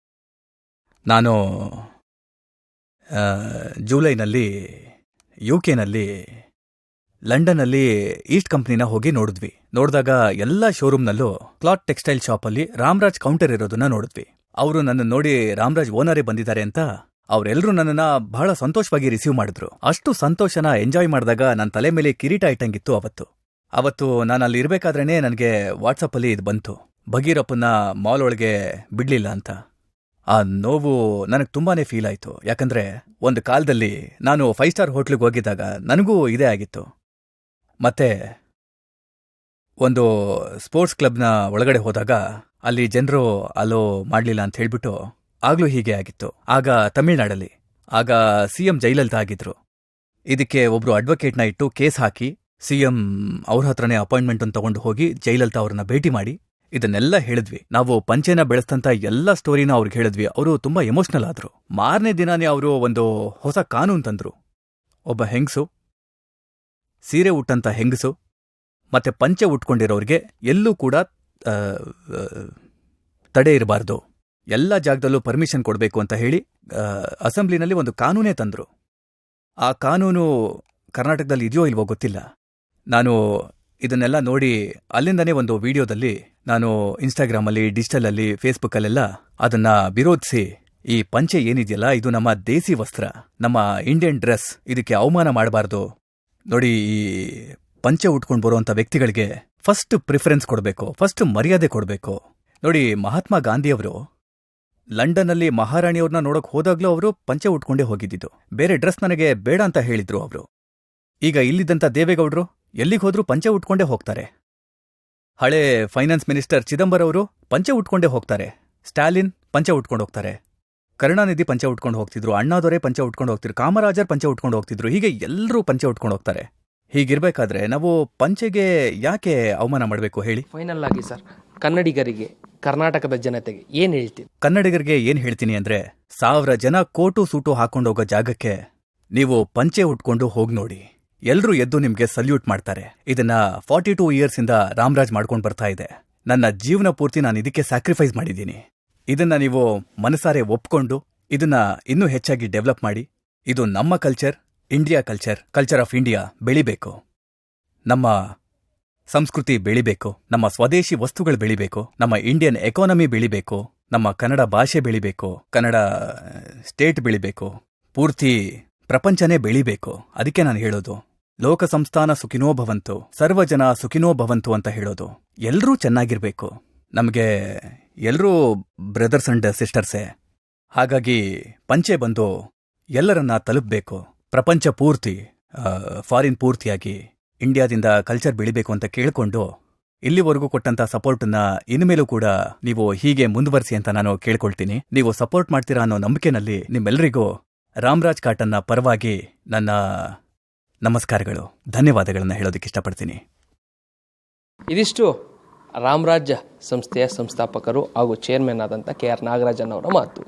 ನಾನು ಜುಲೈನಲ್ಲಿ UK-ನಲ್ಲಿ ಲಂಡನ್ನಲ್ಲಿ ಈಸ್ಟ್ ಕಂಪ್ನಿನ ಹೋಗಿ ನೋಡಿದ್ವಿ. ನೋಡಿದಾಗ ಎಲ್ಲ ಶೋರೂಮ್ನಲ್ಲೂ ಕ್ಲಾತ್ ಟೆಕ್ಸ್ಟೈಲ್ ಶಾಪಲ್ಲಿ ರಾಮರಾಜ್ ಕೌಂಟರ್ ಇರೋದನ್ನ ನೋಡಿದ್ವಿ. ಅವರು ನನ್ನ ನೋಡಿ ರಾಮರಾಜ್ ಓನರೇ ಬಂದಿದ್ದಾರೆ ಅಂತ ಅವರೆಲ್ಲರೂ ನನ್ನನ್ನ ಬಹಳ ಸಂತೋಷವಾಗಿ ರಿಸೀವ್ ಮಾಡಿದ್ರು. ಅಷ್ಟು ಸಂತೋಷನ ಎಂಜಾಯ್ ಮಾಡಿದಾಗ ನನ್ನ ತಲೆ ಮೇಲೆ ಕಿರೀಟ ಇಟ್ಟಂಗಿತ್ತು. ಅವತ್ತು ನಾನು ಅಲ್ಲಿ ಇರಬೇಕಾದ್ರೇನೆ ನನಗೆ ವಾಟ್ಸಪ್ಪಲ್ಲಿ ಇದು ಬಂತು. ಭಗೀರಪ್ಪನ ಮಾಲ್ ಒಳಗೆ ಬಿಡ್ಲಿಲ್ಲ ಅಂತ. ಆ ನೋವು ನನಗೆ ತುಂಬಾನೇ ಫೀಲ್ ಆಯಿತು. ಯಾಕಂದ್ರೆ ಒಂದು ಕಾಲದಲ್ಲಿ ನಾನು 5 ಸ್ಟಾರ್ ಹೋಟ್ಲಿಗೆ ಹೋಗಿದ್ದಾಗ ನನಗೂ ಇದೇ ಆಗಿತ್ತು. ಮತ್ತೆ ಒಂದು ಸ್ಪೋರ್ಟ್ಸ್ ಕ್ಲಬ್ನ ಒಳಗಡೆ ಹೋದಾಗ ಅಲ್ಲಿ ಜನರು ಅಲೋ ಮಾಡಲಿಲ್ಲ ಅಂತ ಹೇಳ್ಬಿಟ್ಟು ಆಗ್ಲೂ ಹೀಗೆ ಆಗಿತ್ತು. ಆಗ ತಮಿಳ್ನಾಡಲ್ಲಿ ಆಗ CM ಜಯಲಲಿತಾ ಆಗಿದ್ರು. ಇದಕ್ಕೆ ಒಬ್ರು ಅಡ್ವೊಕೇಟ್ನ ಇಟ್ಟು ಕೇಸ್ ಹಾಕಿ CM ಅವ್ರ ಹತ್ರನೇ ಅಪಾಯಿಂಟ್ಮೆಂಟ್ ತಗೊಂಡು ಹೋಗಿ ಜಯಲಲಿತಾ ಅವ್ರನ್ನ ಭೇಟಿ ಮಾಡಿ ಇದನ್ನೆಲ್ಲ ಹೇಳಿದ್ವಿ. ನಾವು ಪಂಚೆನ ಬೆಳೆಸ್ತಂತ ಎಲ್ಲ ಸ್ಟೋರಿನ ಅವ್ರಿಗೆ ಹೇಳಿದ್ವಿ. ಅವರು ತುಂಬಾ ಎಮೋಷನಲ್ ಆದ್ರು. ಮಾರನೇ ದಿನಾನೇ ಅವರು ಒಂದು ಹೊಸ ಕಾನೂನು ತಂದ್ರು. ಒಬ್ಬ ಹೆಂಗಸು, ಸೀರೆ ಉಟ್ಟಂತ ಹೆಂಗಸು ಮತ್ತೆ ಪಂಚೆ ಉಟ್ಕೊಂಡಿರೋರಿಗೆ ಎಲ್ಲೂ ಕೂಡ ತಡೆ ಇರಬಾರ್ದು, ಎಲ್ಲ ಜಾಗದಲ್ಲೂ ಪರ್ಮಿಷನ್ ಕೊಡಬೇಕು ಅಂತ ಹೇಳಿ ಅಸೆಂಬ್ಲಿನಲ್ಲಿ ಒಂದು ಕಾನೂನೇ ತಂದ್ರು. ಆ ಕಾನೂನು ಕರ್ನಾಟಕದಲ್ಲಿ ಇದೆಯೋ ಇಲ್ವೋ ಗೊತ್ತಿಲ್ಲ. ನಾನು ಇದನ್ನೆಲ್ಲ ನೋಡಿ ಅಲ್ಲಿಂದನೇ ಒಂದು ವಿಡಿಯೋದಲ್ಲಿ ನಾನು ಇನ್ಸ್ಟಾಗ್ರಾಮಲ್ಲಿ, ಡಿಜಿಟಲಲ್ಲಿ, ಫೇಸ್ಬುಕ್ಕಲ್ಲೆಲ್ಲ ಅದನ್ನ ವಿರೋಧಿಸಿ, ಈ ಪಂಚೆ ಏನಿದೆಯಲ್ಲ ಇದು ನಮ್ಮ ದೇಸಿ ವಸ್ತ್ರ, ನಮ್ಮ ಇಂಡಿಯನ್ ಡ್ರೆಸ್, ಇದಕ್ಕೆ ಅವಮಾನ ಮಾಡಬಾರ್ದು. ನೋಡಿ, ಈ ಪಂಚೆ ಉಟ್ಕೊಂಡು ಬರುವಂಥ ವ್ಯಕ್ತಿಗಳಿಗೆ ಫಸ್ಟ್ ಪ್ರಿಫರೆನ್ಸ್ ಕೊಡಬೇಕು, ಫಸ್ಟ್ ಮರ್ಯಾದೆ ಕೊಡಬೇಕು. ನೋಡಿ, ಮಹಾತ್ಮ ಗಾಂಧಿಯವರು ಲಂಡನ್ನಲ್ಲಿ ಮಹಾರಾಣಿಯವ್ರನ್ನ ನೋಡಕ್ ಹೋದಾಗ್ಲೂ ಅವರು ಪಂಚೆ ಉಟ್ಕೊಂಡೇ ಹೋಗಿದ್ದಿದ್ದು. ಬೇರೆ ಡ್ರೆಸ್ ನನಗೆ ಬೇಡ ಅಂತ ಹೇಳಿದ್ರು ಅವರು. ಈಗ ಇಲ್ಲಿದ್ದಂಥ ದೇವೇಗೌಡರು ಎಲ್ಲಿಗೆ ಹೋದ್ರೂ ಪಂಚೆ ಉಟ್ಕೊಂಡೇ ಹೋಗ್ತಾರೆ. ಹಳೆ ಫೈನಾನ್ಸ್ ಮಿನಿಸ್ಟರ್ ಚಿದಂಬರಂ ಅವರು ಪಂಚೆ ಉಟ್ಕೊಂಡೇ ಹೋಗ್ತಾರೆ. ಸ್ಟಾಲಿನ್ ಪಂಚೆ ಉಟ್ಕೊಂಡು ಹೋಗ್ತಾರೆ. ಕರುಣಾನಿಧಿ ಪಂಚೆ ಉಟ್ಕೊಂಡು ಹೋಗ್ತಿದ್ರು. ಅಣ್ಣಾದೊರೆ ಪಂಚೆ ಉಟ್ಕೊಂಡು ಹೋಗ್ತಿದ್ರು. ಕಾಮರಾಜರ್ ಪಂಚೆ ಉಟ್ಕೊಂಡು ಹೋಗ್ತಿದ್ರು. ಹೀಗೆ ಎಲ್ಲರೂ ಪಂಚೆ ಉಟ್ಕೊಂಡು ಹೋಗ್ತಾರೆ. ಹೀಗಿರ್ಬೇಕಾದ್ರೆ ನಾವು ಪಂಚೆಗೆ ಯಾಕೆ ಅವಮಾನ ಮಾಡಬೇಕು ಹೇಳಿ? ಫೈನಲ್ ಆಗಿ ಸರ್, ಕನ್ನಡಿಗರಿಗೆ, ಕರ್ನಾಟಕದ ಜನತೆಗೆ ಏನ್ ಹೇಳ್ತೀವಿ? ಕನ್ನಡಿಗರಿಗೆ ಏನ್ ಹೇಳ್ತೀನಿ ಅಂದ್ರೆ, 1000 ಜನ ಕೋಟು ಸೂಟು ಹಾಕೊಂಡೋಗೋ ಜಾಗಕ್ಕೆ ನೀವು ಪಂಚೆ ಉಟ್ಕೊಂಡು ಹೋಗಿ ನೋಡಿ, ಎಲ್ರೂ ಎದ್ದು ನಿಮ್ಗೆ ಸಲ್ಯೂಟ್ ಮಾಡ್ತಾರೆ. ಇದನ್ನ 42 ಇಯರ್ಸ್ ಇಂದ ರಾಮರಾಜ್ ಮಾಡ್ಕೊಂಡು ಬರ್ತಾ ಇದೆ. ನನ್ನ ಜೀವನ ಪೂರ್ತಿ ನಾನು ಇದಕ್ಕೆ ಸ್ಯಾಕ್ರಿಫೈಸ್ ಮಾಡಿದ್ದೀನಿ. ಇದನ್ನ ನೀವು ಮನಸಾರೆ ಒಪ್ಕೊಂಡು ಇದನ್ನ ಇನ್ನೂ ಹೆಚ್ಚಾಗಿ ಡೆವಲಪ್ ಮಾಡಿ. ಇದು ನಮ್ಮ culture, India culture, culture of India ಬೆಳಿಬೇಕು. ನಮ್ಮ ಸಂಸ್ಕೃತಿ ಬೆಳಿಬೇಕು, ನಮ್ಮ ಸ್ವದೇಶಿ ವಸ್ತುಗಳು ಬೆಳಿಬೇಕು, ನಮ್ಮ ಇಂಡಿಯನ್ ಎಕಾನಮಿ ಬೆಳಿಬೇಕು, ನಮ್ಮ ಕನ್ನಡ ಭಾಷೆ ಬೆಳಿಬೇಕು, ಕನ್ನಡ ಸ್ಟೇಟ್ ಬೆಳಿಬೇಕು, ಪೂರ್ತಿ ಪ್ರಪಂಚನೇ ಬೆಳಿಬೇಕು. ಅದಕ್ಕೆ ನಾನು ಹೇಳೋದು, ಲೋಕ ಸಂಸ್ಥಾನ ಸುಖಿನೋ ಭವಂತು, ಸರ್ವಜನ ಸುಖಿನೋ ಭವಂತು ಅಂತ ಹೇಳೋದು. ಎಲ್ರೂ ಚೆನ್ನಾಗಿರ್ಬೇಕು. ನಮಗೆ ಎಲ್ರೂ ಬ್ರದರ್ಸ್ ಅಂಡ್ ಸಿಸ್ಟರ್ಸೇ. ಹಾಗಾಗಿ ಪಂಚೆ ಬಂದು ಎಲ್ಲರನ್ನ ತಲುಪಬೇಕು. ಪ್ರಪಂಚ ಪೂರ್ತಿ, ಫಾರಿನ್ ಪೂರ್ತಿಯಾಗಿ ಇಂಡಿಯಾದಿಂದ ಕಲ್ಚರ್ ಬೆಳಿಬೇಕು ಅಂತ ಕೇಳ್ಕೊಂಡು ಇಲ್ಲಿವರೆಗೂ ಕೊಟ್ಟಂತ ಸಪೋರ್ಟನ್ನ ಇನ್ಮೇಲೂ ಕೂಡ ನೀವು ಹೀಗೆ ಮುಂದುವರಿಸಿ ಅಂತ ನಾನು ಕೇಳ್ಕೊಳ್ತೀನಿ. ನೀವು ಸಪೋರ್ಟ್ ಮಾಡ್ತೀರಾ ಅನ್ನೋ ನಂಬಿಕೆನಲ್ಲಿ ನಿಮ್ಮೆಲ್ಲರಿಗೂ ರಾಮರಾಜ್ ಕಾಟನ್ನ ಪರವಾಗಿ ನನ್ನ ನಮಸ್ಕಾರಗಳು, ಧನ್ಯವಾದಗಳನ್ನು ಹೇಳೋದಕ್ಕೆ ಇಷ್ಟಪಡ್ತೀನಿ. ಇದಿಷ್ಟು ರಾಮರಾಜ್ ಸಂಸ್ಥೆಯ ಸಂಸ್ಥಾಪಕರು ಹಾಗೂ ಚೇರ್ಮನ್ ಆದಂಥ KR ನಾಗರಾಜನ್ ಅವರ ಮಾತು.